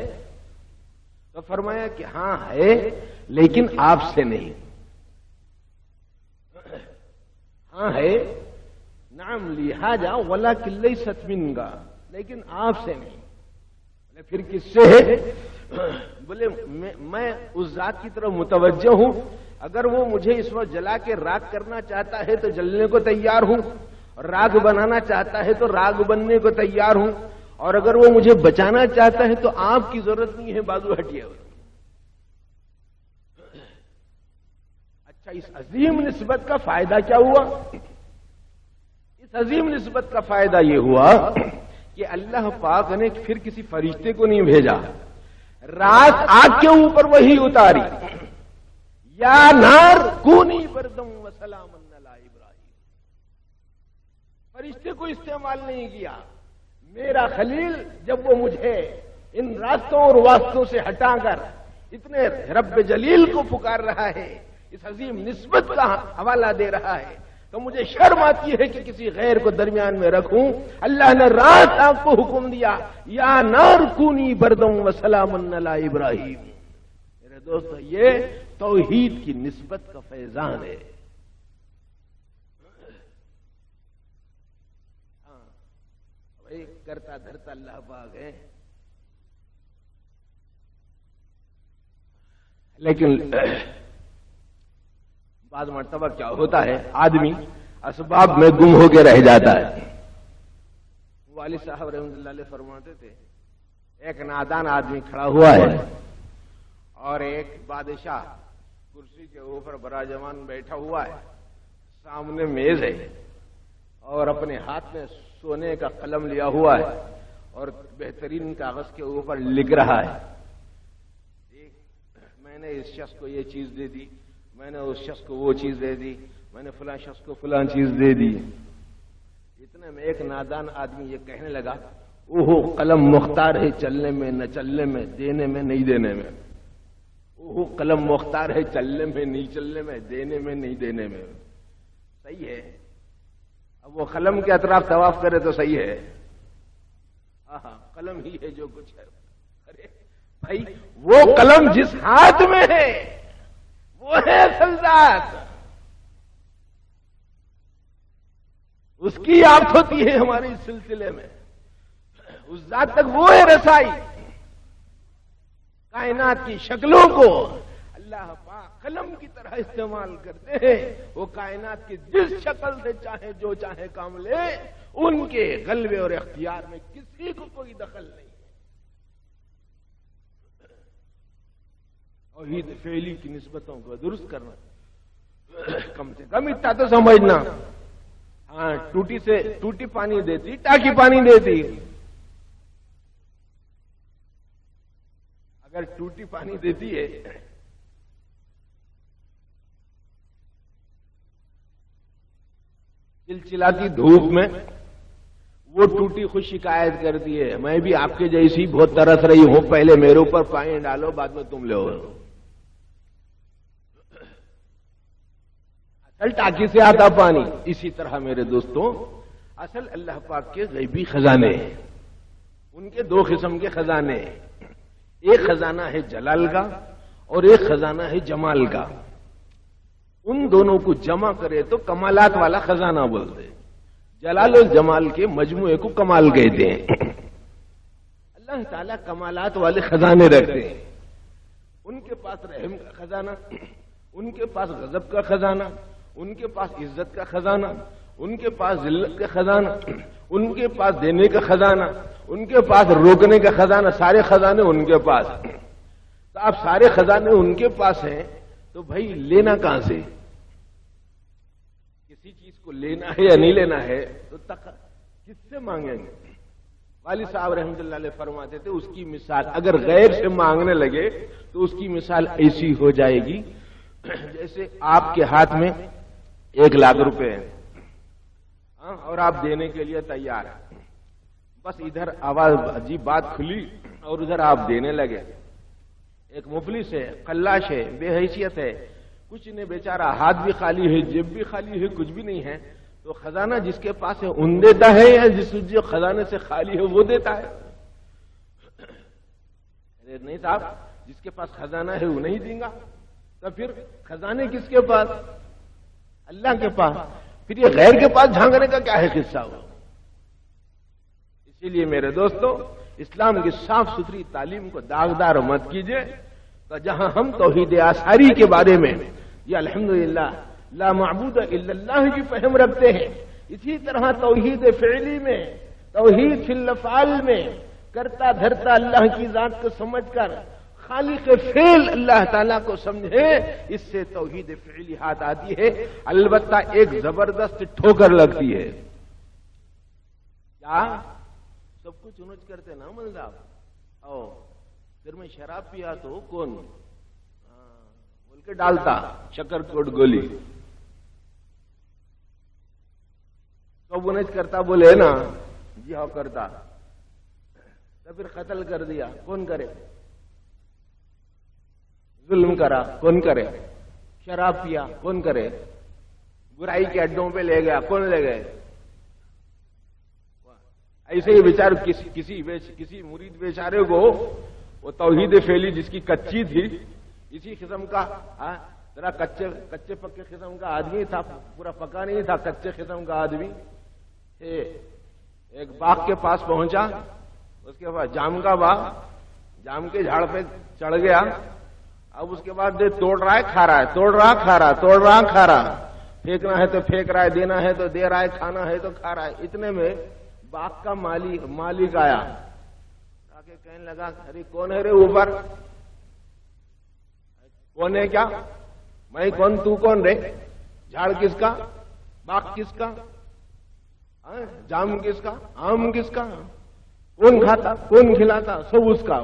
تو فرمایا کہ ہاں ہے لیکن آپ سے نہیں۔ ہاں ہے، نعم لی حاجہ ولکن لیست منکا، لیکن آپ سے نہیں۔ بولے پھر کس سے ہے؟ بولے میں اس ذات کی طرف متوجہ ہوں، اگر وہ مجھے اس وقت جلا کے راکھ کرنا چاہتا ہے تو جلنے کو تیار ہوں، راگ بنانا چاہتا ہے تو راگ بننے کو تیار ہوں، اور اگر وہ مجھے بچانا چاہتا ہے تو آپ کی ضرورت نہیں ہے، بازو ہٹیے۔ اچھا اس عظیم نسبت کا فائدہ کیا ہوا؟ اس عظیم نسبت کا فائدہ یہ ہوا کہ اللہ پاک نے پھر کسی فرشتے کو نہیں بھیجا، رات آگ کے اوپر وہی اتاری، یا نار کونی بردم وسلام علی ابراہیم۔ فرشتے کو استعمال نہیں کیا۔ میرا خلیل جب وہ مجھے ان راستوں اور واسطوں سے ہٹا کر اتنے رب جلیل کو پکار رہا ہے، اس عظیم نسبت کا حوالہ دے رہا ہے، تو مجھے شرم آتی ہے کہ کسی غیر کو درمیان میں رکھوں۔ اللہ نے رات آپ کو حکم دیا، یا نار کونی بردم وسلام علی ابراہیم۔ میرے دوستو یہ توحید کی نسبت کا فیضان ہے۔ ہاں بھائی کرتا دھرتا اللہ پاک ہے، لیکن بعض مرتبہ کیا ہوتا ہے آدمی اسباب میں گم ہو کے رہ جاتا ہے۔ والد صاحب رحمۃ اللہ علیہ فرماتے تھے ایک نادان آدمی کھڑا ہوا ہے اور ایک بادشاہ کرسی کے اوپر براجمان بیٹھا ہوا ہے، سامنے میز ہے اور اپنے ہاتھ میں سونے کا قلم لیا ہوا ہے اور بہترین کاغذ کے اوپر لکھ رہا ہے، میں نے اس شخص کو یہ چیز دے دی، میں نے اس شخص کو وہ چیز دے دی، میں نے فلاں شخص کو فلاں چیز دے دی۔ اتنا اتنے میں ایک نادان آدمی یہ کہنے لگا، اوہو قلم مختار ہے چلنے میں نہ چلنے میں، دینے میں نہیں دینے میں، اوہو قلم مختار ہے چلنے میں نہیں چلنے میں، دینے میں نہیں دینے میں. صحیح ہے. اب وہ قلم کے اطراف طواف کرے تو صحیح ہے. قلم ہی ہے جو کچھ ہے. ارے بھائی وہ قلم جس ہاتھ میں ہے وہ ہے اصل ذات، اس کی آفت ہوتی ہے ہمارے اس سلسلے میں. اس ذات تک وہ ہے رسائی. کائنات کی شکلوں کو اللہ پاک قلم کی طرح استعمال کرتے ہیں. وہ کائنات کی جس شکل سے چاہے جو چاہے کام لے، ان کے غلبے اور اختیار میں کسی کو کوئی دخل نہیں. توحید فعلی کی نسبتوں کو درست کرنا، کم سے کم اتنا تو سمجھنا. ہاں ٹوٹی سے ٹوٹی پانی دیتی، ٹاکی پانی دیتی. اگر ٹوٹی پانی دیتی ہے چلچلاتی دھوپ میں، وہ ٹوٹی خود شکایت کرتی ہے، میں بھی آپ کے جیسی بہت ترس رہی ہوں، پہلے میرے اوپر پانی ڈالو بعد میں تم لو. اصل ٹاکی سے آتا پانی. اسی طرح میرے دوستوں اصل اللہ پاک کے غیبی خزانے ہیں. ان کے دو قسم کے خزانے ہیں. ایک خزانہ ہے جلال کا اور ایک خزانہ ہے جمال کا. ان دونوں کو جمع کرے تو کمالات والا خزانہ بولتے. جلال اور جمال کے مجموعے کو کمال کہتے ہیں. اللہ تعالیٰ کمالات والے خزانے رکھتے ہیں. ان کے پاس رحم کا خزانہ، ان کے پاس غضب کا خزانہ، ان کے پاس عزت کا خزانہ، ان کے پاس ذلت کا خزانہ، ان کے پاس دینے کا خزانہ، ان کے پاس روکنے کا خزانہ. سارے خزانے ان کے پاس. تو آپ سارے خزانے ان کے پاس ہیں تو بھائی لینا کہاں سے؟ کسی چیز کو لینا ہے یا نہیں لینا ہے تو کس سے مانگیں گے؟ والد صاحب رحمۃ اللہ علیہ فرماتے تھے اس کی مثال اگر غیر سے مانگنے لگے تو اس کی مثال ایسی ہو جائے گی جیسے آپ کے ہاتھ میں 1,00,000 روپے ہیں اور آپ دینے کے لیے تیار ہیں. بس ادھر آواز عجیب بات کھلی اور ادھر آپ دینے لگے. ایک مفلس ہے، خلاش ہے، بے حیثیت ہے، کچھ نہیں بیچارہ، ہاتھ بھی خالی ہے، جیب بھی خالی ہے، کچھ بھی نہیں ہے. تو خزانہ جس کے پاس ہے ان دیتا ہے یا جو خزانے سے خالی ہے وہ دیتا ہے؟ نہیں صاحب، جس کے پاس خزانہ ہے وہ نہیں دیں گا. تو پھر خزانے کس کے پاس؟ اللہ کے پاس. پھر یہ غیر کے پاس جھانکنے کا کیا ہے قصہ ہو؟ اسی لیے میرے دوستو اسلام کی صاف ستھری تعلیم کو داغدار مت کیجیے. تو جہاں ہم توحید آثاری کے بارے میں یہ الحمدللہ لا معبود الا اللہ کی فہم رکھتے ہیں، اسی طرح توحید فعلی میں، توحید فی الافعال میں کرتا دھرتا اللہ کی ذات کو سمجھ کر خالق فعل اللہ تعالیٰ کو سمجھے، اس سے توحید فعلی ہاتھ آتی ہے. البتہ ایک زبردست ٹھوکر لگتی ہے. کیا سب کچھ انوج کرتے نا مل صاحب؟ او پھر میں شراب پیا تو کون بول کے ڈالتا شکر کوٹ گولی. سب انوج کرتا بولے نا جی ہاں کرتا. تو پھر قتل کر دیا کون کرے؟ ظلم کرا کون کرے؟ شراب پیا کون کرے؟ برائی کے اڈوں پہ لے گیا کون لے گئے؟ ایسے ہی بیچار کسی مرید بیچارے کو وہ توحید فعلی جس کی کچی تھی، اسی قسم کا ذرا کچے پکے قسم کا آدمی تھا، پورا پکا نہیں تھا، کچے قسم کا آدمی. ایک باغ کے پاس پہنچا، اس کے بعد جام کا باغ، جام کے جھاڑ پہ چڑھ گیا. اب اس کے بعد توڑ رہا ہے کھا رہا ہے، توڑ رہا کھا رہا، توڑ رہا کھا رہا، پھینکنا ہے تو پھینک رہا ہے، دینا ہے تو دے رہا ہے، کھانا ہے تو کھا رہا ہے. اتنے میں باغ کا مالک آیا، آ کے کہنے لگا ارے کون ہے رے اوپر؟ کون ہے کیا؟ میں کون تو کون رے؟ جھاڑ کس کا؟ باغ کس کا؟ جام کس کا؟ آم کس کا؟ کون کھاتا کون کھلاتا؟ سب اس کا.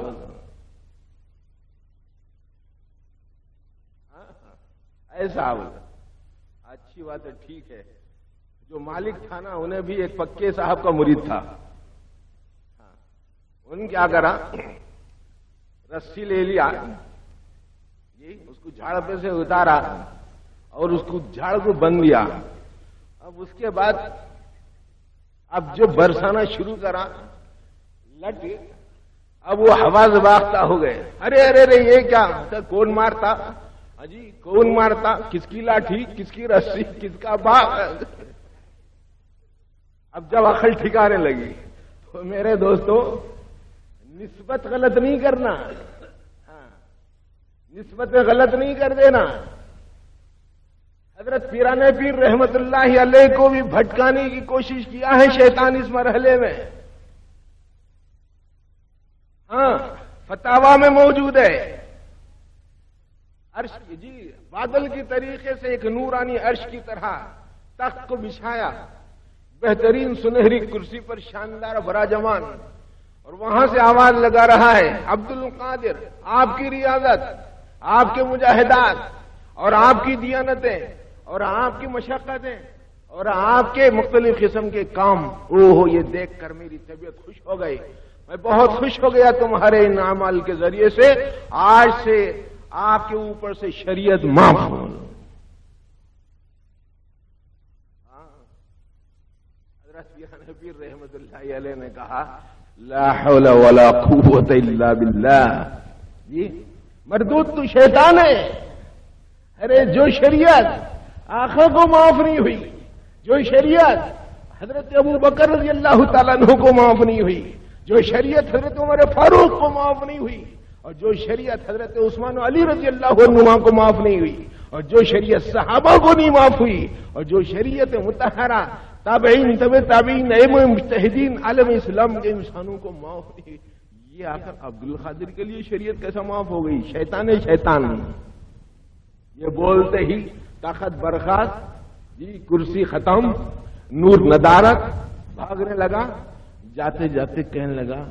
ایسا اچھی بات ہے، ٹھیک ہے جو مالک تھا نا انہیں بھی ایک پکے صاحب کا مرید تھا. ان کیا کرا, رسی لے لیا, اس کو جھاڑ پہ سے اتارا اور اس کو جھاڑ کو بند دیا. اب اس کے بعد اب جو برسانا شروع کرا لٹ, اب وہ حواس باختہ ہو گئے. ارے ارے ارے یہ کیا, کون مارتا جی, کون مارتا, کس کی لاٹھی, کس کی رسی, کس کا باغ. اب جب عقل ٹھکانے لگی تو میرے دوستو نسبت غلط نہیں کرنا, نسبت غلط نہیں کر دینا. حضرت پیران پیر رحمت اللہ علیہ کو بھی بھٹکانے کی کوشش کیا ہے شیطان اس مرحلے میں. ہاں, فتاوا میں موجود ہے. عرش جی بادل کی طریقے سے ایک نورانی عرش کی طرح تخت کو بچھایا, بہترین سنہری کرسی پر شاندار براجمان, اور وہاں سے آواز لگا رہا ہے, عبد القادر آپ کی ریاضت, آپ کے مجاہدات اور آپ کی دیانتیں اور آپ کی مشقتیں اور آپ کے مختلف قسم کے کام, اوہ یہ دیکھ کر میری طبیعت خوش ہو گئی. میں بہت خوش ہو گیا تمہارے ان اعمال کے ذریعے سے. آج سے آپ کے اوپر سے شریعت معاف ہو. حضرت پیران پیر رحمت اللہ علیہ نے کہا لا حول ولا قوت الا باللہ. جی مردود تو شیطان ہے. ارے جو شریعت آقا کو معاف نہیں ہوئی, جو شریعت حضرت ابو بکر رضی اللہ تعالیٰ عنہ کو معاف نہیں ہوئی, جو شریعت حضرت عمر فاروق کو معاف نہیں ہوئی, اور جو شریعت حضرت عثمان و علی رضی اللہ عنہما کو معاف نہیں ہوئی, اور جو شریعت صحابہ کو نہیں معاف ہوئی, اور جو شریعت مطہرہ تابعین تابعین ائمہ مجتہدین عالم اسلام کے انسانوں کو معاف نہیں ہوئی, یہ آخر عبد القادر کے لیے شریعت کیسا معاف ہو گئی؟ شیطان ہے شیطان. یہ بولتے ہی طاقت برخاست, جی کرسی ختم, نور ندارت, بھاگنے لگا. جاتے جاتے کہنے لگا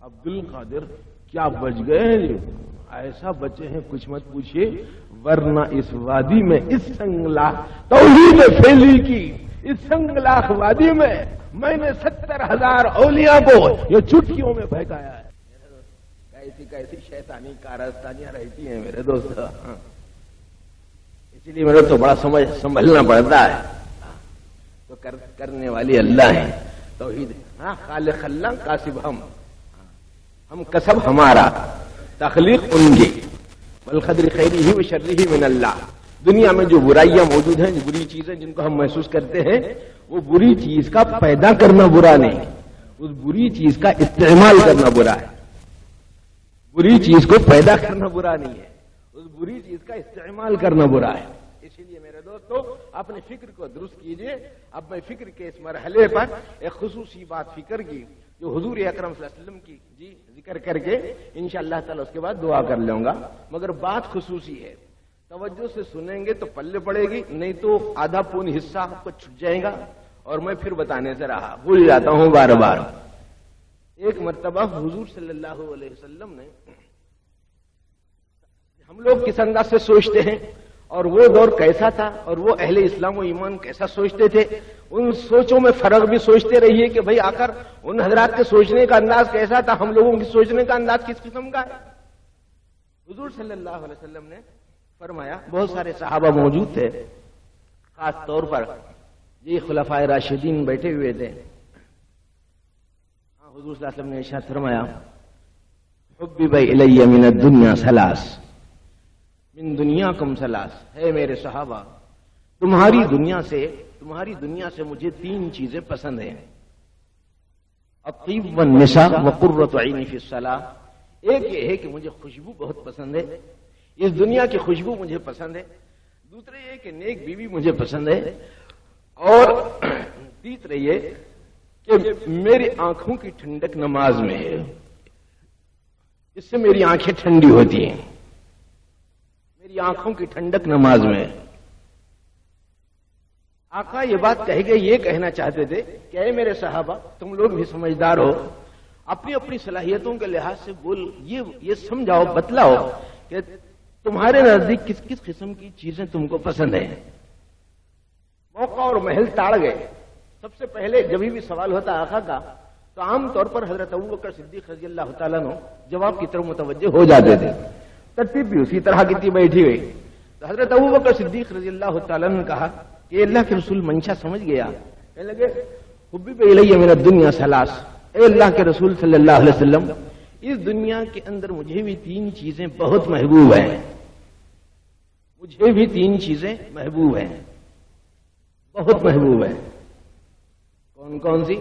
عبد القادر کیا بچ گئے ہیں جی؟ ایسا بچے ہیں کچھ مت پوچھئے, ورنہ اس وادی میں اس سنگلاخ توحید پھیلی کی اس سنگلاخ وادی میں نے 70,000 اولیاء کو یہ چٹکیوں میں بہکایا ہے. کیسی شیطانی کارستانیاں رہتی ہیں میرے دوست. اسی لیے میرے تو بڑا سنبھلنا پڑتا ہے. تو کرنے والی اللہ ہے, توحید. ہاں, خالق اللہ, کاسب ہم کسب ہمارا, تخلیق ان کی. والقدر خیرہ و شرہ من اللہ. دنیا میں جو برائیاں موجود ہیں, جو بری چیزیں جن کو ہم محسوس کرتے ہیں, وہ بری چیز کا پیدا کرنا برا نہیں, اس بری چیز کا استعمال کرنا برا ہے. بری چیز کو پیدا کرنا برا نہیں ہے, اس بری چیز کا استعمال کرنا برا ہے. اسی لیے میرے دوستو اپنے فکر کو درست کیجئے. اب میں فکر کے اس مرحلے پر ایک خصوصی بات فکر کی جو حضور اکرم صلی اللہ علیہ وسلم کی جی ذکر کر کے انشاءاللہ تعالی اس کے بعد دعا کر لوں گا. مگر بات خصوصی ہے, توجہ سے سنیں گے تو پلے پڑے گی, نہیں تو آدھا پون حصہ آپ کو چھٹ جائے گا اور میں پھر بتانے سے رہا بھول جاتا ہوں بار بار. ایک مرتبہ حضور صلی اللہ علیہ وسلم نے, ہم لوگ کس انداز سے سوچتے ہیں اور وہ دور کیسا تھا اور وہ اہل اسلام و ایمان کیسا سوچتے تھے, ان سوچوں میں فرق بھی سوچتے رہیے کہ بھئی آخر ان حضرات کے سوچنے کا انداز کیسا تھا, ہم لوگوں کی سوچنے کا انداز کس قسم کا ہے. حضور صلی اللہ علیہ وسلم نے فرمایا, بہت سارے صحابہ موجود تھے, خاص طور پر یہ خلفائے راشدین بیٹھے ہوئے تھے. حضور صلی اللہ علیہ وسلم نے ارشاد فرمایا, حبب الی من الدنیا ثلاث من دنیاکم ثلاث. ہے میرے صحابہ, تمہاری دنیا سے مجھے 3 چیزیں پسند ہیں. الطیب والنساء وقرۃ عینی فی الصلاۃ. ایک یہ ہے کہ مجھے خوشبو بہت پسند ہے, اس دنیا کی خوشبو مجھے پسند ہے. دوسرے یہ کہ نیک بیوی مجھے پسند ہے, اور تیسرے یہ کہ میری آنکھوں کی ٹھنڈک نماز میں ہے, اس سے میری آنکھیں ٹھنڈی ہوتی ہیں. میری آنکھوں کی ٹھنڈک نماز میں. آقا یہ بات کہہ گئے, یہ کہنا چاہتے تھے کہ اے میرے صحابہ, تم لوگ بھی سمجھدار ہو, اپنی اپنی صلاحیتوں کے لحاظ سے یہ سمجھاؤ, بتلاؤ کہ تمہارے نزدیک کس کس قسم کی چیزیں تم کو پسند ہیں. موقع اور محل تاڑ گئے. سب سے پہلے جب بھی سوال ہوتا آقا کا تو عام طور پر حضرت ابوبکر صدیق رضی اللہ تعالیٰ عنہ جواب کی طرف متوجہ ہو جاتے تھے. ترتیب بھی اسی طرح کی تھی بیٹھی ہوئی. تو حضرت ابوبکر صدیق رضی اللہ تعالیٰ عنہ نے کہا کہ اللہ کے رسول منشا سمجھ گیا. کہنے لگے حبیب الیہ من الدنیا ثلاث، اے اللہ کے رسول صلی اللہ علیہ وسلم اس دنیا کے اندر مجھے بھی 3 چیزیں بہت محبوب ہیں. مجھے بھی 3 چیزیں محبوب ہیں، بہت محبوب ہیں. کون کون سی؟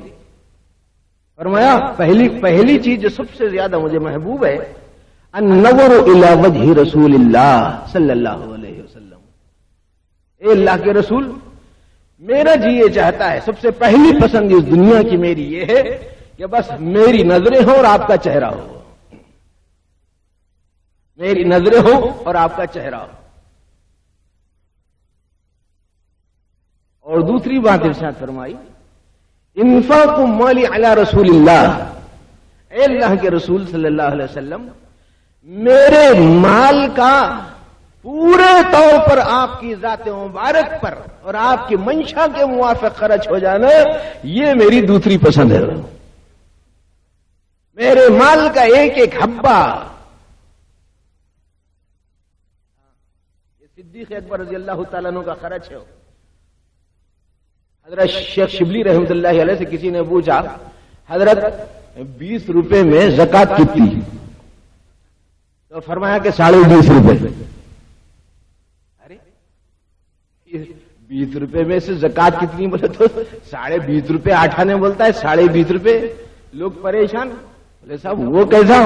فرمایا پہلی چیز جو سب سے زیادہ مجھے محبوب ہے النظر الی وجہ رسول اللہ صلی اللہ علیہ وسلم. اے اللہ کے رسول میرا جی یہ چاہتا ہے، سب سے پہلی پسند اس دنیا کی میری یہ ہے کہ بس میری نظریں ہوں اور آپ کا چہرہ ہو. میری نظریں ہوں اور آپ کا چہرہ ہو. اور دوسری بات ارشاد فرمائی انفاق مالی علی رسول اللہ. اے اللہ کے رسول صلی اللہ علیہ وسلم میرے مال کا پورے طور پر آپ کی ذات مبارک پر اور آپ کی منشا کے موافق خرچ ہو جانا یہ میری دوسری پسند ہے. میرے مال کا ایک ایک حبہ. یہ صدیق اکبر رضی اللہ تعالیٰ عنہ کا خرچ ہے. حضرت شیخ شبلی رحمۃ اللہ علیہ سے کسی نے پوچھا حضرت 20 روپے میں زکات کتنی؟ تو فرمایا کہ 20.5 روپے. ارے 20 روپے میں سے زکات کتنی بولے تو 20.5 روپے آٹھا نے بولتا ہے 20.5 روپے. لوگ پریشان بولے صاحب وہ کیسا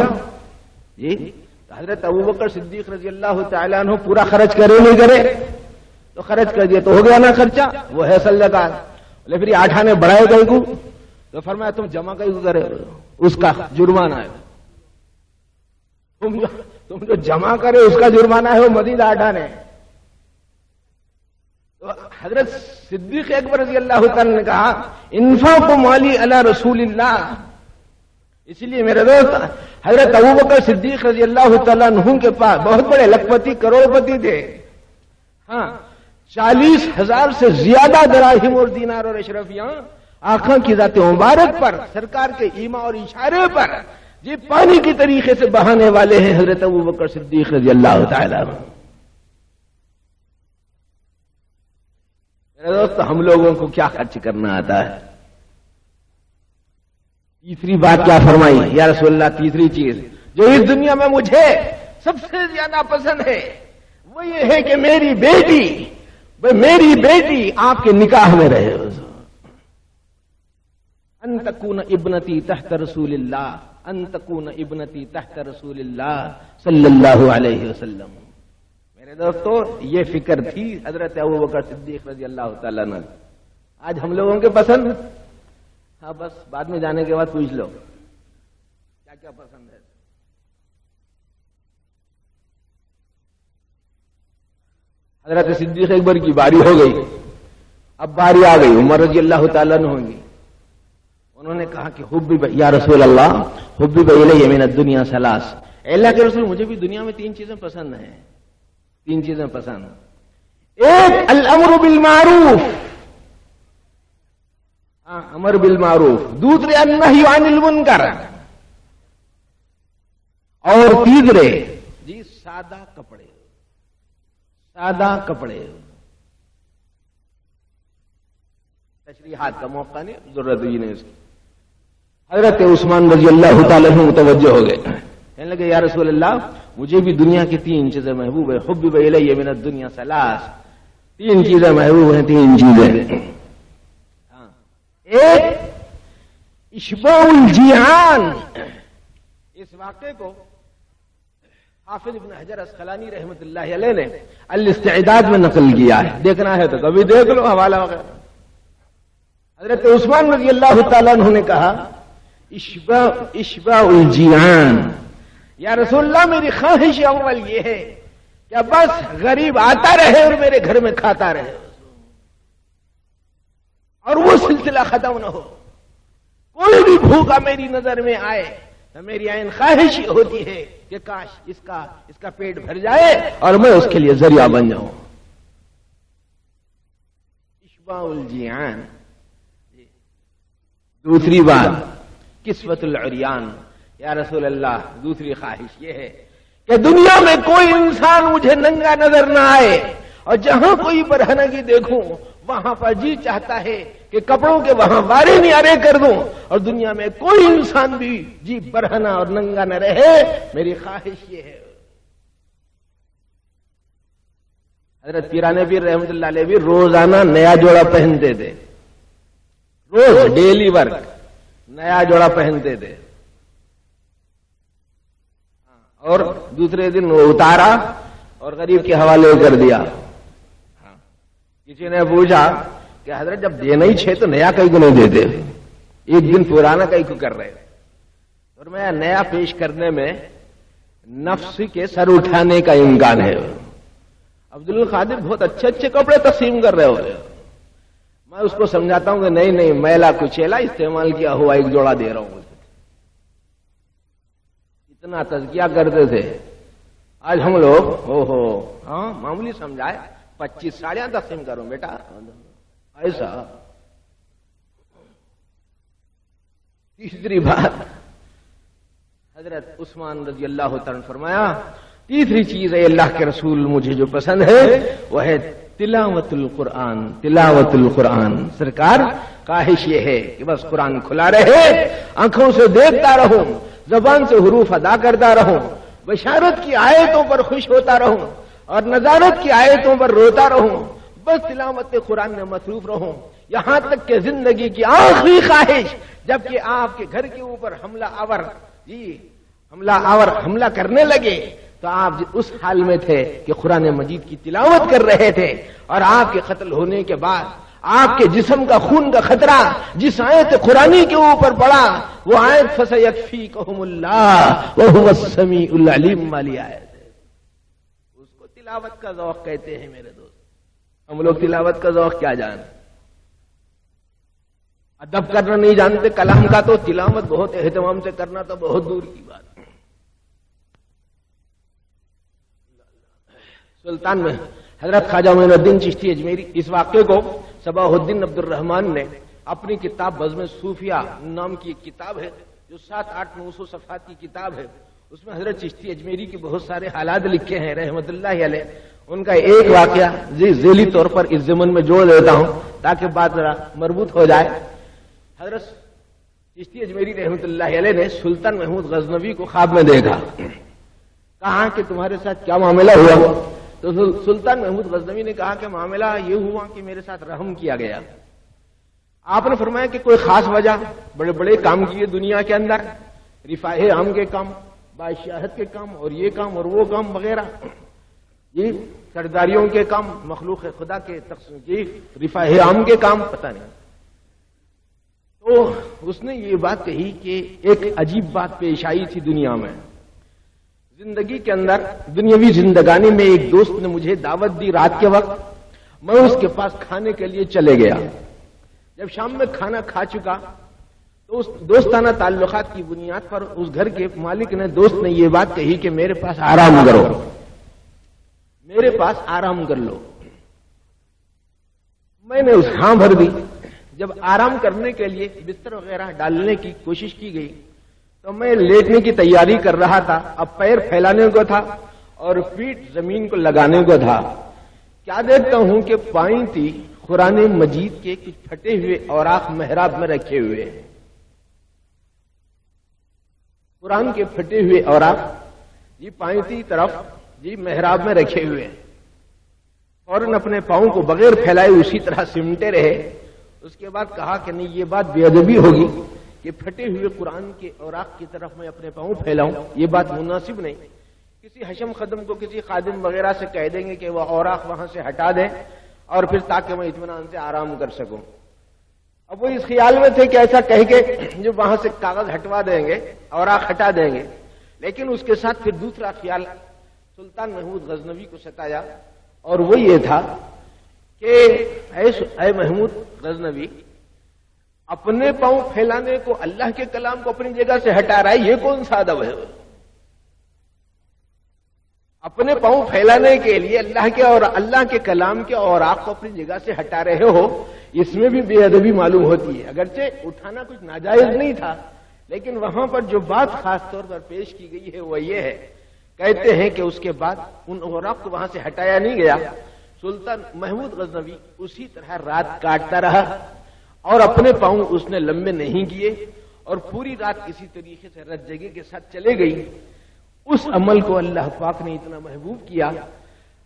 جی؟ حضرت ابوبکر صدیق رضی اللہ تعالیٰ عنہ پورا خرچ کرے نہیں کرے تو خرچ کر دیا تو ہو گیا نا خرچہ. وہ ہے اصل زکات. بولے پھر آٹھا نے بڑھائے گئے کو تو فرمایا تم جمع کئی کو کرے اس کا جرمانہ ہے. تم جو جمع کرے اس کا جرمانہ ہے وہ مزید آٹھا نے. تو حضرت صدیق اکبر رضی اللہ تعالی نے کہا انفاق مالی علی رسول اللہ. اس لیے میرے دوست حضرت ابوبکر صدیق رضی اللہ تعالیٰ عنہ کے پاس بہت بڑے لکھپتی کروڑ پتی تھے. ہاں 40,000 سے زیادہ دراہم اور دینار اور اشرفیاں آنکھوں کی ذات مبارک پر سرکار کے ایما اور اشارے پر یہ پانی کی طریقے سے بہانے والے ہیں حضرت ابوبکر صدیق رضی اللہ تعالی عنہ. میرے دوست ہم لوگوں کو کیا خرچ کرنا آتا ہے؟ تیسری بات کیا فرمائی یا رسول اللہ؟ تیسری چیز جو اس دنیا میں مجھے سب سے زیادہ پسند ہے وہ یہ ہے کہ میری بیٹی آپ کے نکاح میں رہے. ان تکون ابنتی تحت رسول اللہ، ان تکون ابنتی تحت رسول اللہ صلی اللہ علیہ وسلم. میرے دوستو یہ فکر تھی حضرت ابوبکر صدیق رضی اللہ تعالیٰ عنہ. آج ہم لوگوں کے پسند ہاں بس بعد میں جانے کے بعد پوچھ لو کیا کیا پسند ہے. حضرت صدیق اکبر کی باری ہو گئی. اب باری آ گئی عمر رضی اللہ تعالیٰ عنہ ہوں گی. انہوں نے کہا کہ حبب یا رسول اللہ حبب الیہ من الدنیا ثلاث. اللہ کے رسول مجھے بھی دنیا میں 3 چیزیں پسند ہیں. 3 چیزیں پسند. ایک الامر بالمعروف، امر بالمعروف. دوسرے النہی عن المنکر. اور تیسرے جی سادہ کپڑے. سادہ کپڑے. تشریحات کا موقع نہیں، ضرورت ہی نہیں اس کی. حضرت عثمان رضی اللہ تعالیٰ عنہ متوجہ ہو گئے. کہنے لگے یا رسول اللہ مجھے بھی دنیا کی 3 چیزیں محبوب ہے. حبب الیہ من الدنیا ثلاث. 3 چیزیں محبوب ہیں. 3 چیزیں. ایک اشباع الجیعان. اس واقعے کو حافظ ابن حجر اسقلانی رحمۃ اللہ علیہ نے الاستعداد میں نقل کیا ہے. دیکھنا ہے تو کبھی دیکھ لو حوالہ وغیرہ. حضرت عثمان رضی اللہ تعالیٰ عنہ نے کہا اشباع الجیعان. یا رسول اللہ میری خواہش اول یہ ہے کہ بس غریب آتا رہے اور میرے گھر میں کھاتا رہے اور وہ سلسلہ ختم نہ ہو. کوئی بھی بھوکا میری نظر میں آئے تو میری عین خواہش ہوتی ہے کہ کاش اس کا پیٹ بھر جائے اور میں اس کے لیے ذریعہ بن جاؤں. اشباع الجیعان. دوسری بات کسوت العریان. یا رسول اللہ دوسری خواہش یہ ہے کہ دنیا میں کوئی انسان مجھے ننگا نظر نہ آئے، اور جہاں کوئی برہنگی دیکھوں وہاں پر جی چاہتا ہے کہ کپڑوں کے وہاں بارے نیارے کر دوں، اور دنیا میں کوئی انسان بھی جی برہنا اور ننگا نہ رہے. میری خواہش یہ ہے. حضرت پیران پیر رحمۃ اللہ علیہ بھی روزانہ نیا جوڑا پہنتے تھے، روز ڈیلی ورک نیا جوڑا پہنتے تھے، اور دوسرے دن وہ اتارا اور غریب کے حوالے کر دیا. کسی نے پوچھا کہ حضرت جب دینا ہی چھے تو نیا کئی کو نہیں دیتے، ایک دن پرانا کئی کو کر رہے. اور میں نیا پیش کرنے میں نفس کے سر اٹھانے کا امکان ہے. عبد القادر بہت اچھے اچھے کپڑے تقسیم کر رہے ہوتے، میں اس کو سمجھاتا ہوں کہ نہیں میلا کچیلا استعمال کیا ہوا ایک جوڑا دے رہا ہوں. اتنا تزکیہ کرتے تھے. آج ہم لوگ ہاں معمولی سمجھائے 25 ساڑیاں تقسیم کروں بیٹا ایسا. تیسری بات حضرت عثمان رضی اللہ تعالی عنہ فرمایا تیسری چیز ہے اللہ کے رسول مجھے جو پسند ہے وہ ہے تلاوت القرآن. تلاوت القرآن. سرکار خواہش یہ ہے کہ بس قرآن کھلا رہے، آنکھوں سے دیکھتا رہوں، زبان سے حروف ادا کرتا رہوں، بشارت کی آیتوں پر خوش ہوتا رہوں اور نظارت کی آیتوں پر روتا رہوں. بس تلاوت قرآن میں مصروف رہوں یہاں تک کہ زندگی کی آخری خواہش جبکہ آپ کے گھر کے اوپر حملہ کرنے لگے تو آپ اس حال میں تھے کہ قرآن مجید کی تلاوت کر رہے تھے، اور آپ کے قتل ہونے کے بعد آپ کے جسم کا خون کا خطرہ جس آیت قرآنی کے اوپر پڑا وہ آیت فَسَيَكْفِيكَهُمُ اللَّهُ وَهُوَ السَّمِيعُ الْعَلِيمُ والی آیت ہے. اس کو تلاوت کا ذوق کہتے ہیں میرے دوست. ہم لوگ تلاوت کا ذوق کیا جانتے؟ ادب کرنا نہیں جانتے کلام کا، تو تلاوت بہت اہتمام سے کرنا تو بہت دور کی بات. سلطان میں حضرت خواجہ معین الدین چشتی اجمیری اس واقعے کو صباح الدین عبد الرحمان نے اپنی کتاب بزم صوفیہ نام کی ایک کتاب ہے جو 700-800-900 صفحات کی کتاب ہے، اس میں حضرت چشتی اجمیری کے بہت سارے حالات لکھے ہیں رحمت اللہ علیہ. ان کا ایک واقعہ ذیلی طور پر اس ضمن میں جوڑ دیتا ہوں تاکہ بات ذرا مربوط ہو جائے. حضرت چشتی اجمیری رحمت اللہ علیہ نے سلطان محمود غزنوی کو خواب میں دیکھا. کہا کہ تمہارے ساتھ کیا معاملہ ہوا؟ تو سلطان محمود غزنوی نے کہا کہ معاملہ یہ ہوا کہ میرے ساتھ رحم کیا گیا. آپ نے فرمایا کہ کوئی خاص وجہ؟ بڑے بڑے کام کیے دنیا کے اندر، رفاہ عام کے کام، بادشاہت کے کام، اور یہ کام اور وہ کام وغیرہ، یہ سرداریوں کے کام، مخلوق خدا کے رفاہ عام کے کام، پتہ نہیں. تو اس نے یہ بات کہی کہ ایک عجیب بات پیش آئی تھی دنیا میں. زندگی کے اندر دنیاوی زندگانی میں ایک دوست نے مجھے دعوت دی رات کے وقت، میں اس کے پاس کھانے کے لیے چلے گیا. جب شام میں کھانا کھا چکا تو اس دوستانہ تعلقات کی بنیاد پر اس گھر کے مالک نے، دوست نے یہ بات کہی کہ میرے پاس آرام کرو، میرے پاس آرام کر لو. میں نے اس ہاں بھر دی. جب آرام کرنے کے لیے بستر وغیرہ ڈالنے کی کوشش کی گئی تو میں لیٹنے کی تیاری کر رہا تھا. اب پیر پھیلانے کو تھا اور پیٹھ زمین کو لگانے کو تھا. کیا دیکھتا ہوں کہ پائیں تھی قرآن مجید کے کچھ پھٹے ہوئے اوراق محراب میں رکھے ہوئے. قرآن کے پھٹے ہوئے اوراق جی پائیں تھی طرف جی محراب میں رکھے ہوئے. فوراً اپنے پاؤں کو بغیر پھیلائے اسی طرح سمٹے رہے. اس کے بعد کہا کہ نہیں یہ بات بے ادبی ہوگی کہ پھٹے ہوئے قرآن کے اوراق کی طرف میں اپنے پاؤں پھیلاؤں، یہ بات مناسب نہیں. کسی حشم خدم کو، کسی خادم وغیرہ سے کہہ دیں گے کہ وہ اوراق وہاں سے ہٹا دیں اور پھر تاکہ میں اطمینان سے آرام کر سکوں. اب وہ اس خیال میں تھے کہ ایسا کہہ کے جو وہاں سے کاغذ ہٹوا دیں گے، اوراق ہٹا دیں گے. لیکن اس کے ساتھ پھر دوسرا خیال سلطان محمود غزنوی کو ستایا، اور وہ یہ تھا کہ اے محمود غزنوی، اپنے پاؤں پھیلانے کو، اللہ کے کلام کو اپنی جگہ سے ہٹا رہا ہے، یہ کون سا ادب ہے؟ اپنے پاؤں پھیلانے کے لیے اللہ کے اور اللہ کے کلام کے اوراق کو اپنی جگہ سے ہٹا رہے ہو، اس میں بھی بے ادبی معلوم ہوتی ہے۔ اگرچہ اٹھانا کچھ ناجائز نہیں تھا، لیکن وہاں پر جو بات خاص طور پر پیش کی گئی ہے وہ یہ ہے، کہتے ہیں کہ اس کے بعد ان اوراق کو وہاں سے ہٹایا نہیں گیا، سلطان محمود غزنوی اسی طرح رات کاٹتا رہا اور اپنے پاؤں اس نے لمبے نہیں کیے اور پوری رات کسی طریقے سے رت جگہ کے ساتھ چلے گئی۔ اس عمل کو اللہ پاک نے اتنا محبوب کیا،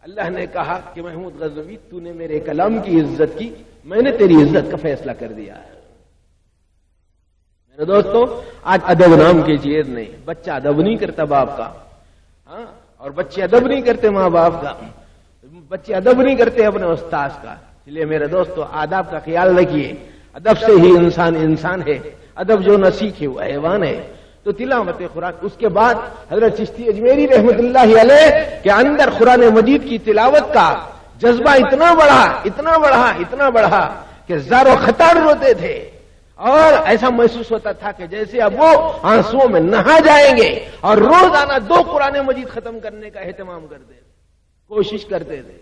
اللہ نے کہا کہ محمود غزنوی تو نے میرے کلام کی عزت کی، میں نے تیری عزت کا فیصلہ کر دیا ہے۔ میرے دوستو، آج ادب نام کی چیز نہیں، بچہ ادب نہیں کرتا باپ کا، ہاں، اور بچے ادب نہیں کرتے ماں باپ کا، بچے ادب نہیں کرتے اپنے استاذ کا۔ اس لیے میرے دوستو آداب کا خیال رکھیے، ادب سے ہی انسان ہے، ادب جو نہ سیکھے وہ حیوان ہے۔ تو تلاوت قرآن، اس کے بعد حضرت چشتی اجمیری رحمت اللہ علیہ کے اندر قرآن مجید کی تلاوت کا جذبہ اتنا بڑھا کہ زار و خطار روتے تھے اور ایسا محسوس ہوتا تھا کہ جیسے اب وہ آنسوؤں میں نہا جائیں گے، اور روزانہ 2 قرآن مجید ختم کرنے کا اہتمام کرتے تھے، کوشش کرتے تھے۔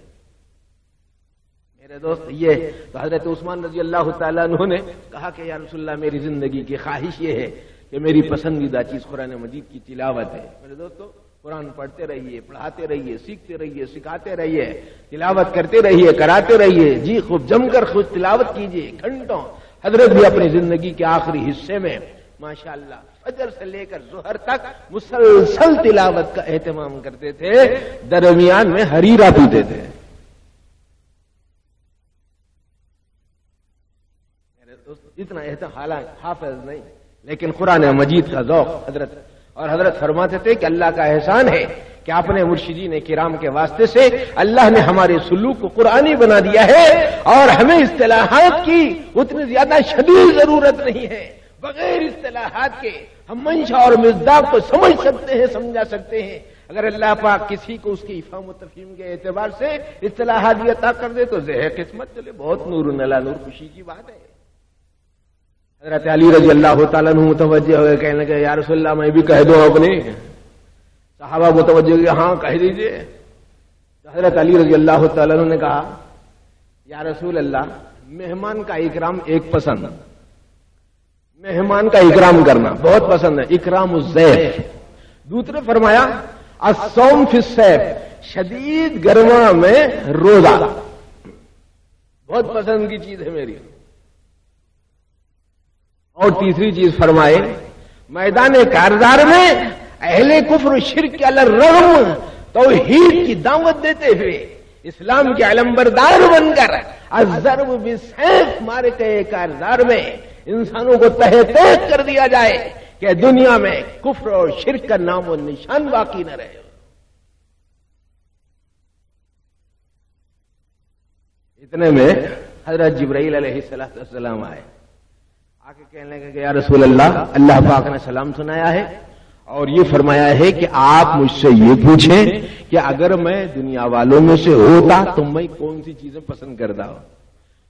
میرے دوست، یہ تو حضرت عثمان رضی اللہ تعالیٰ عنہ نے کہا کہ یا رسول اللہ، میری زندگی کی خواہش یہ ہے کہ میری پسندیدہ چیز قرآن مجید کی تلاوت ہے۔ میرے دوستو، قرآن پڑھتے رہیے، پڑھاتے رہیے، سیکھتے رہیے، سکھاتے رہیے، تلاوت کرتے رہیے، کراتے رہیے، جی خوب جم کر خوب تلاوت کیجیے گھنٹوں۔ حضرت بھی اپنی زندگی کے آخری حصے میں ماشاءاللہ فجر سے لے کر ظہر تک مسلسل تلاوت کا اہتمام کرتے تھے، درمیان میں حریرہ پیتے تھے۔ اتنا حالانکہ حافظ نہیں، لیکن قرآن مجید کا ذوق حضرت فرماتے تھے کہ اللہ کا احسان ہے کہ اپنے مرشدین کرام کے واسطے سے اللہ نے ہمارے سلوک کو قرآنی بنا دیا ہے، اور ہمیں اصطلاحات کی اتنی زیادہ شدید ضرورت نہیں ہے۔ بغیر اصطلاحات کے ہم منشا اور مصداق کو سمجھ سکتے ہیں، سمجھا سکتے ہیں۔ اگر اللہ پاک کسی کو اس کی افہام و تفہیم کے اعتبار سے اصطلاحات بھی عطا کر دے تو زہر قسمت، چلے بہت نور نلا نور، خوشی کی بات ہے۔ حضرت علی رضی اللہ تعالیٰ عنہ متوجہ ہوئے، کہنے لگے یا رسول اللہ میں بھی کہہ دوں اپنے؟ صحابہ متوجہ ہوئے، ہاں کہہ دیجئے۔ حضرت علی رضی اللہ تعالیٰ عنہ نے کہا یا رسول اللہ، مہمان کا اکرام ایک پسند، مہمان کا اکرام کرنا بہت پسند ہے، اکرام الضیف۔ دوسرے فرمایا الصوم فی الصیف، شدید گرما میں روزہ بہت پسند کی چیز ہے میری۔ اور تیسری چیز فرمائے میدان کارزار میں اہل کفر و شرک کے الرغم توحید کی دعوت دیتے ہوئے اسلام کے علمبردار بن کر الضرب بالسیف معرکہ کارزار میں انسانوں کو تہہ تیغ کر دیا جائے کہ دنیا میں کفر اور شرک کا نام و نشان باقی نہ رہے۔ اتنے میں حضرت جبرائیل علیہ السلام آئے، آ کے کہنے لگے کہ یا رسول اللہ، اللہ پاک نے سلام سنایا ہے اور یہ فرمایا ہے کہ آپ مجھ سے یہ پوچھیں کہ اگر میں دنیا والوں میں سے ہوتا تو میں کون سی چیزیں پسند کرتا ہوں؟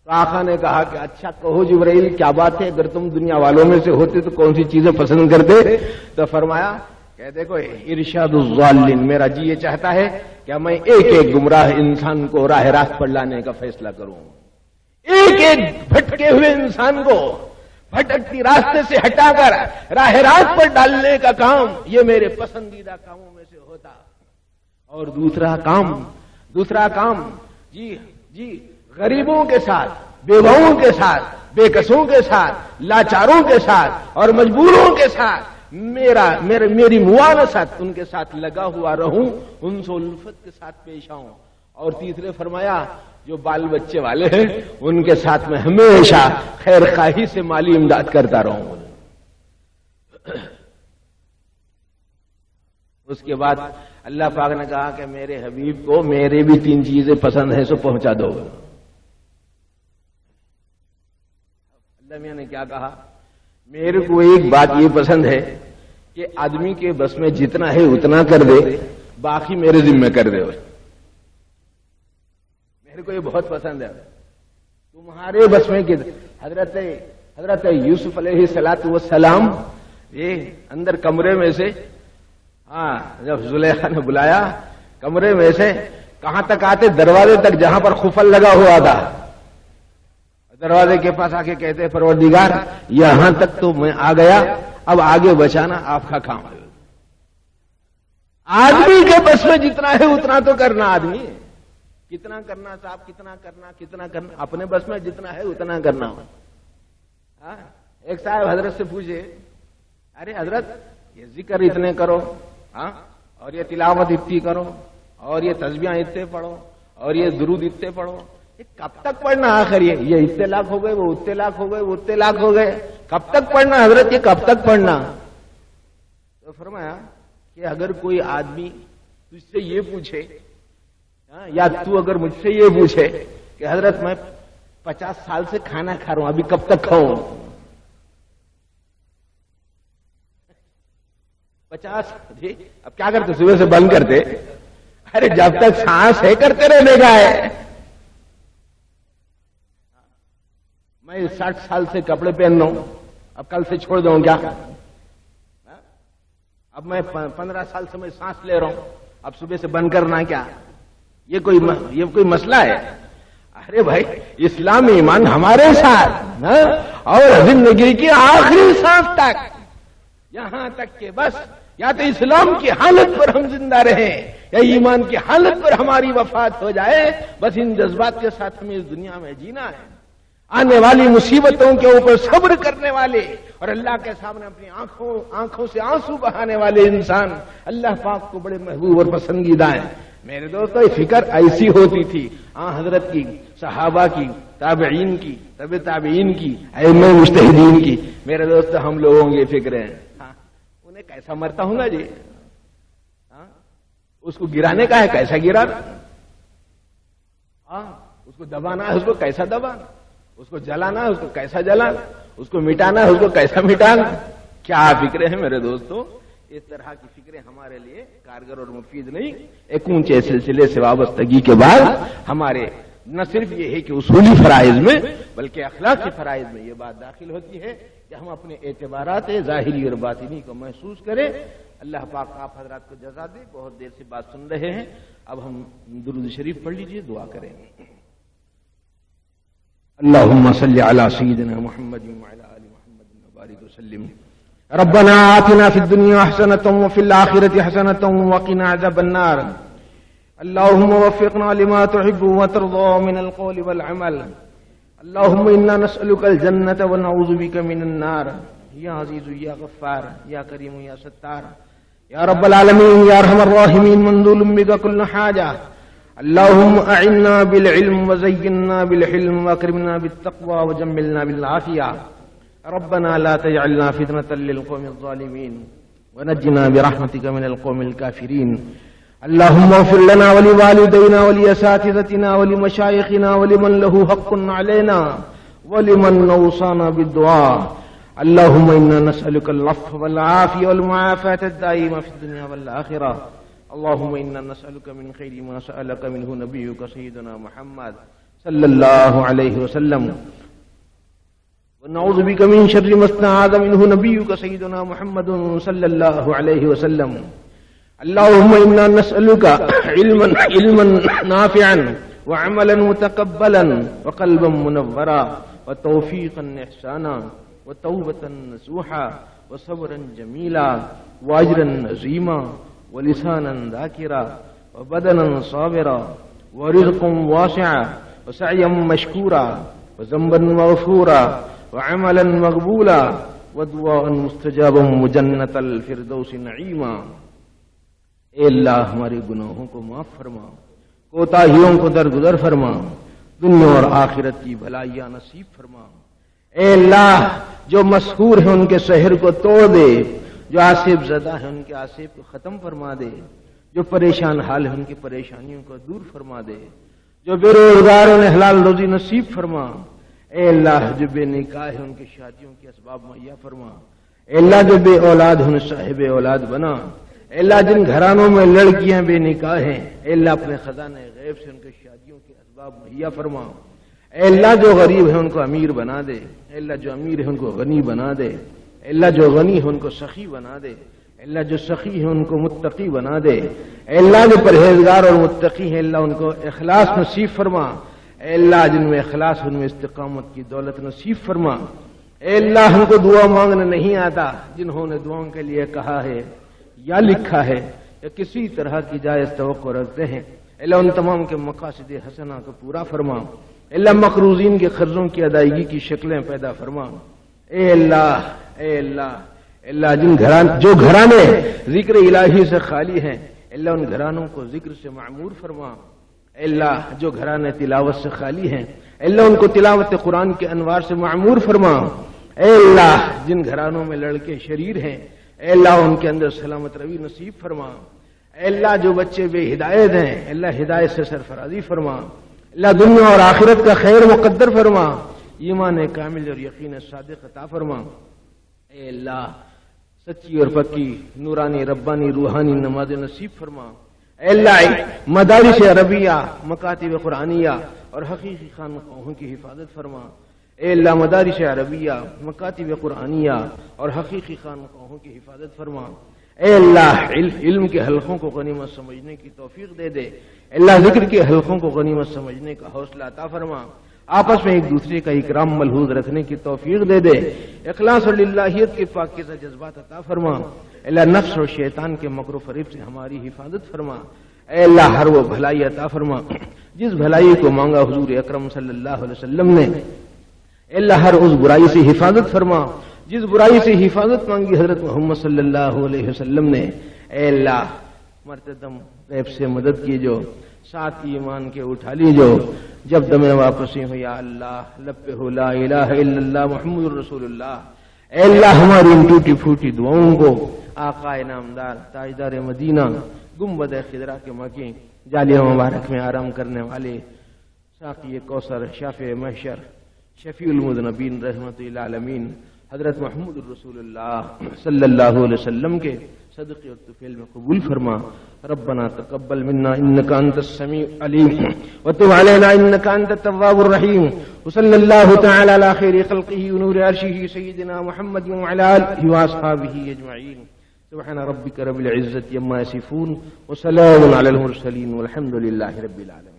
تو آقا نے کہا کہ اچھا کہو جبرائیل، کیا بات ہے، اگر تم دنیا والوں میں سے ہوتے تو کون سی چیزیں پسند کرتے؟ تو فرمایا کہ دیکھو ارشاد الضالین، میرا جی یہ چاہتا ہے کہ میں ایک ایک گمراہ انسان کو راہ راست پر لانے کا فیصلہ کروں، ایک ایک بھٹکے ہوئے انسان کو بھٹکتی راستے سے ہٹا کر راہ راست پر ڈالنے کا کام یہ میرے پسندیدہ کاموں میں سے ہوتا۔ اور دوسرا کام جی غریبوں کے ساتھ، بیواؤں کے ساتھ، بے کسوں کے ساتھ، لاچاروں کے ساتھ اور مجبوروں کے ساتھ میری موالست ان کے ساتھ لگا ہوا رہوں، ان سے الفت کے ساتھ پیش آؤں۔ اور تیسرے فرمایا جو بال بچے والے ہیں ان کے ساتھ میں ہمیشہ خیر خواہی سے مالی امداد کرتا رہوں۔ اس کے بعد اللہ پاک نے کہا کہ میرے حبیب کو میرے بھی 3 چیزیں پسند ہیں، سو پہنچا دو۔ اللہ میاں نے کیا کہا؟ میرے کو ایک بات یہ پسند ہے کہ آدمی کے بس میں جتنا ہے اتنا کر دے، باقی میرے ذمہ کر دے۔ میرے کو یہ بہت پسند ہے، تمہارے بس میں حضرت یوسف علیہ السلام یہ اندر کمرے میں سے جب زلیخا نے بلایا کمرے میں سے کہاں تک آتے؟ دروازے تک، جہاں پر خفل لگا ہوا تھا. دروازے کے پاس آ کے کہتے پروردگار یہاں تک تو میں آ گیا، اب آگے بچانا آپ کا کام ہے. آدمی کے بس میں جتنا ہے اتنا تو کرنا. آدمی کتنا کرنا صاحب، کتنا کرنا اپنے بس میں جتنا ہے اتنا کرنا. ایک صاحب حضرت سے پوچھے، ارے حضرت یہ ذکر اتنے کرو، اور یہ تلاوت اتنی کرو، اور یہ تسبیحاں اتنے پڑھو، اور یہ درود اتنے پڑھو، یہ کب تک پڑھنا؟ آخر یہ اتنے لاکھ ہو گئے، وہ اتنے لاکھ ہو گئے، وہ اتنے لاکھ ہو گئے، کب تک پڑھنا حضرت؟ یہ کب تک پڑھنا؟ تو فرمایا کہ اگر کوئی آدمی تجھ سے یہ پوچھے، یا تو اگر مجھ سے یہ پوچھے کہ حضرت میں 50 سال سے کھانا کھا رہا ہوں، ابھی کب تک کھاؤں؟ 50 جی اب کیا کرتے؟ صبح سے بند کرتے؟ ارے جب تک سانس ہے کرتے رہنے کا ہے. میں 60 سال سے کپڑے پہن رہا ہوں، اب کل سے چھوڑ دوں کیا؟ اب میں 15 سال سے میں سانس لے رہا ہوں، اب صبح سے بند کرنا کیا؟ یہ کوئی مسئلہ ہے؟ ارے بھائی اسلامی ایمان ہمارے ساتھ، اور زندگی کی آخری سانس تک، یہاں تک کہ بس یا تو اسلام کی حالت پر ہم زندہ رہیں یا ایمان کی حالت پر ہماری وفات ہو جائے. بس ان جذبات کے ساتھ ہمیں اس دنیا میں جینا ہے. آنے والی مصیبتوں کے اوپر صبر کرنے والے اور اللہ کے سامنے اپنی آنکھوں سے آنسو بہانے والے انسان اللہ پاک کو بڑے محبوب اور پسندیدہ ہیں. میرے دوستو یہ فکر ایسی ہوتی تھی حضرت کی، صحابہ کی، تابعین کی، تبع تابعین کی، ائمہ مجتہدین کی. میرے دوست ہم لوگوں کی فکر ہیں. انہیں کیسا مرتا ہوں گا جی؟ اس کو گرانے کا ہے، کیسا گرانا؟ اس کو دبانا ہے، اس کو کیسا دبانا؟ اس کو جلانا ہے، اس کو کیسا جلانا؟ اس کو مٹانا ہے، اس کو کیسا مٹانا؟ کیا فکریں ہیں میرے دوستو؟ اس طرح کی فکریں ہمارے لیے کارگر اور مفید نہیں. ایک اونچے سلسلے سے وابستگی کے بعد ہمارے نہ صرف یہ ہے کہ اصولی فرائض میں بلکہ اخلاقی فرائض میں یہ بات داخل ہوتی ہے کہ ہم اپنے اعتبارات ظاہری اور باطنی کو محسوس کریں. اللہ پاک آپ حضرات کو جزا دے. بہت دیر سے بات سن رہے ہیں، اب ہم درود شریف پڑھ لیجئے، دعا کریں. اللهم صل على سيدنا محمد وعلى آل محمد وبارك وسلم. ربنا آتنا في الدنيا حسنة وفي الآخرة حسنة وقنا عذاب النار. اللهم وفقنا لما تحب وترضى من القول والعمل. اللهم إنا نسألك الجنة ونعوذ بك من النار. يا عزيز يا غفار يا كريم يا ستار يا رب العالمين يا أرحم الراحمين منذول بك كل حاجة. اللهم أعنا بالعلم وزينا بالحلم وأكرمنا بالتقوى وجملنا بالعافية. ربنا لا تجعلنا فتنة للقوم الظالمين ونجنا برحمتك من القوم الكافرين. اللهم اغفر لنا ولوالدينا ولأساتذتنا ولمشايخنا ولمن له حق علينا ولمن أوصانا بالدعاء. اللهم إنا نسألك العفو والعافية والمعافاة الدائمة في الدنيا والآخرة. اللهم إنا نسألك من خير ما سألك منه نبيك سيدنا محمد صلى الله عليه وسلم، ونعوذ بك من شر ما استعاذ منه نبيك سيدنا محمد صلى الله عليه وسلم. اللهم إنا نسألك علما نافعا وعملا متقبلا وقلبا منورا وتوفيقا إحسانا وتوبة نصوحا وصبرا جميلا وأجرا عظيما ولسانا ذاكرا وبدنا صابرا ورزقا واسعا وسعيا مشكورا وذنبا مغفورا وعملا مقبولا ودعاء مستجابا وجنة الفردوس نعيما. اے اللہ ہمارے گناہوں کو معاف فرما، کوتاہیوں کو درگزر فرما، دنیا اور آخرت کی بھلائیاں نصیب فرما. اے اللہ جو مسحور ہیں ان کے سحر کو توڑ دے، جو آصف زدہ ہیں ان کے آصف کو ختم فرما دے، جو پریشان حال ہیں ان کی پریشانیوں کو دور فرما دے، جو بے روزگار انہیں حلال روزی نصیب فرما. اے اللہ جو بے نکاح ہیں ان کی شادیوں کے اسباب مہیا فرما. اے اللہ جو بے اولاد ہیں انہیں صاحب اولاد بنا. اے اللہ جن گھرانوں میں لڑکیاں بے نکاح ہیں، اے اللہ اپنے خزانے غیب سے ان کے شادیوں کے اسباب مہیا فرما. اے اللہ جو غریب ہیں ان کو امیر بنا دے. اے اللہ جو امیر ہیں ان کو غنی بنا دے. اے اللہ جو غنی ہیں ان کو سخی بنا دے. اے اللہ جو سخی ہیں ان کو متقی بنا دے، اے اللہ جو پرہیزگار اور متقی ہیں اللہ ان کو اخلاص نصیب فرما، اے اللہ جن میں اخلاص ان میں استقامت کی دولت نصیب فرما، اے اللہ ہم کو دعا مانگنا نہیں آتا، جنہوں نے دعاؤں کے لیے کہا ہے یا لکھا ہے یا کسی طرح کی جائز توقع رکھتے ہیں، اللہ ان تمام کے مقاصد حسنہ کو پورا فرما، اللہ مقروضین کے قرضوں کی ادائیگی کی شکلیں پیدا فرما، اے اللہ اے اللہ اللہ جو گھرانے ذکر الہی سے خالی ہیں اللہ ان گھرانوں کو ذکر سے معمور فرما، اے اللہ جو گھرانے تلاوت سے خالی ہیں اللہ ان کو تلاوت قرآن کے انوار سے معمور فرما، اے اللہ جن گھرانوں میں لڑکے شریر ہیں اے اللہ ان کے اندر سلامت روی نصیب فرما، اے اللہ جو بچے بے ہدایت ہیں اللہ ہدایت سے سرفرازی فرما، اللہ دنیا اور آخرت کا خیر مقدر فرما، ایمان کامل اور یقین صادق عطا فرما، اے اللہ سچی اور پکی نورانی ربانی روحانی نماز نصیب فرما، اے اللہ مدارس عربیہ مکاتب قرآنیہ اور حقیقی خانقاہوں کی حفاظت فرما، اے اللہ مدارس عربیہ مکاتب قرآنیہ اور حقیقی خانقاہوں کی حفاظت فرما، اے اللہ علم کے حلقوں کو غنیمت سمجھنے کی توفیق دے دے، اے اللہ ذکر کے حلقوں کو غنیمت سمجھنے کا حوصلہ عطا فرما، آپس میں ایک دوسرے کا اکرام ملحوظ رکھنے کی توفیق دے دے، اخلاص اور للہیت کے پاکیزہ جذبات عطا فرما، اے اللہ نفس اور شیطان کے مکر و فریب سے ہماری حفاظت فرما، اے اللہ ہر وہ بھلائی عطا فرما جس بھلائی کو مانگا حضور اکرم صلی اللہ علیہ وسلم نے، اے اللہ ہر اس برائی سے حفاظت فرما جس برائی سے حفاظت مانگی حضرت محمد صلی اللہ علیہ وسلم نے، اے اللہ مرتے دم غیب سے مدد کی جو ساتھ ایمان کے اٹھا لی جو جب دم واپسی ہو یا اللہ لب پہ ہو لا الہ الا اللہ محمد رسول اللہ، اے اللہ ہماری ان ٹوٹی پھوٹی دعاؤں کو آقا نامدار تاجدار مدینہ گنبد خضرا کے مکین جالیہ مبارک میں آرام کرنے والے ساقی کوثر شافع محشر شفیع المذنبین رحمت للعالمین حضرت محمد الرسول اللہ صلی اللہ علیہ وسلم کے صدقے اور طفیل میں قبول فرما، ربنا تقبل منا انك انت السميع العليم وتب علينا انك انت التواب الرحيم، وصلى الله تعالى على خير خلقه ونور عرشه سيدنا محمد وعلى اله واصحابه اجمعين، سبحان ربك رب العزة عما يصفون وسلام على المرسلين والحمد لله رب العالمين.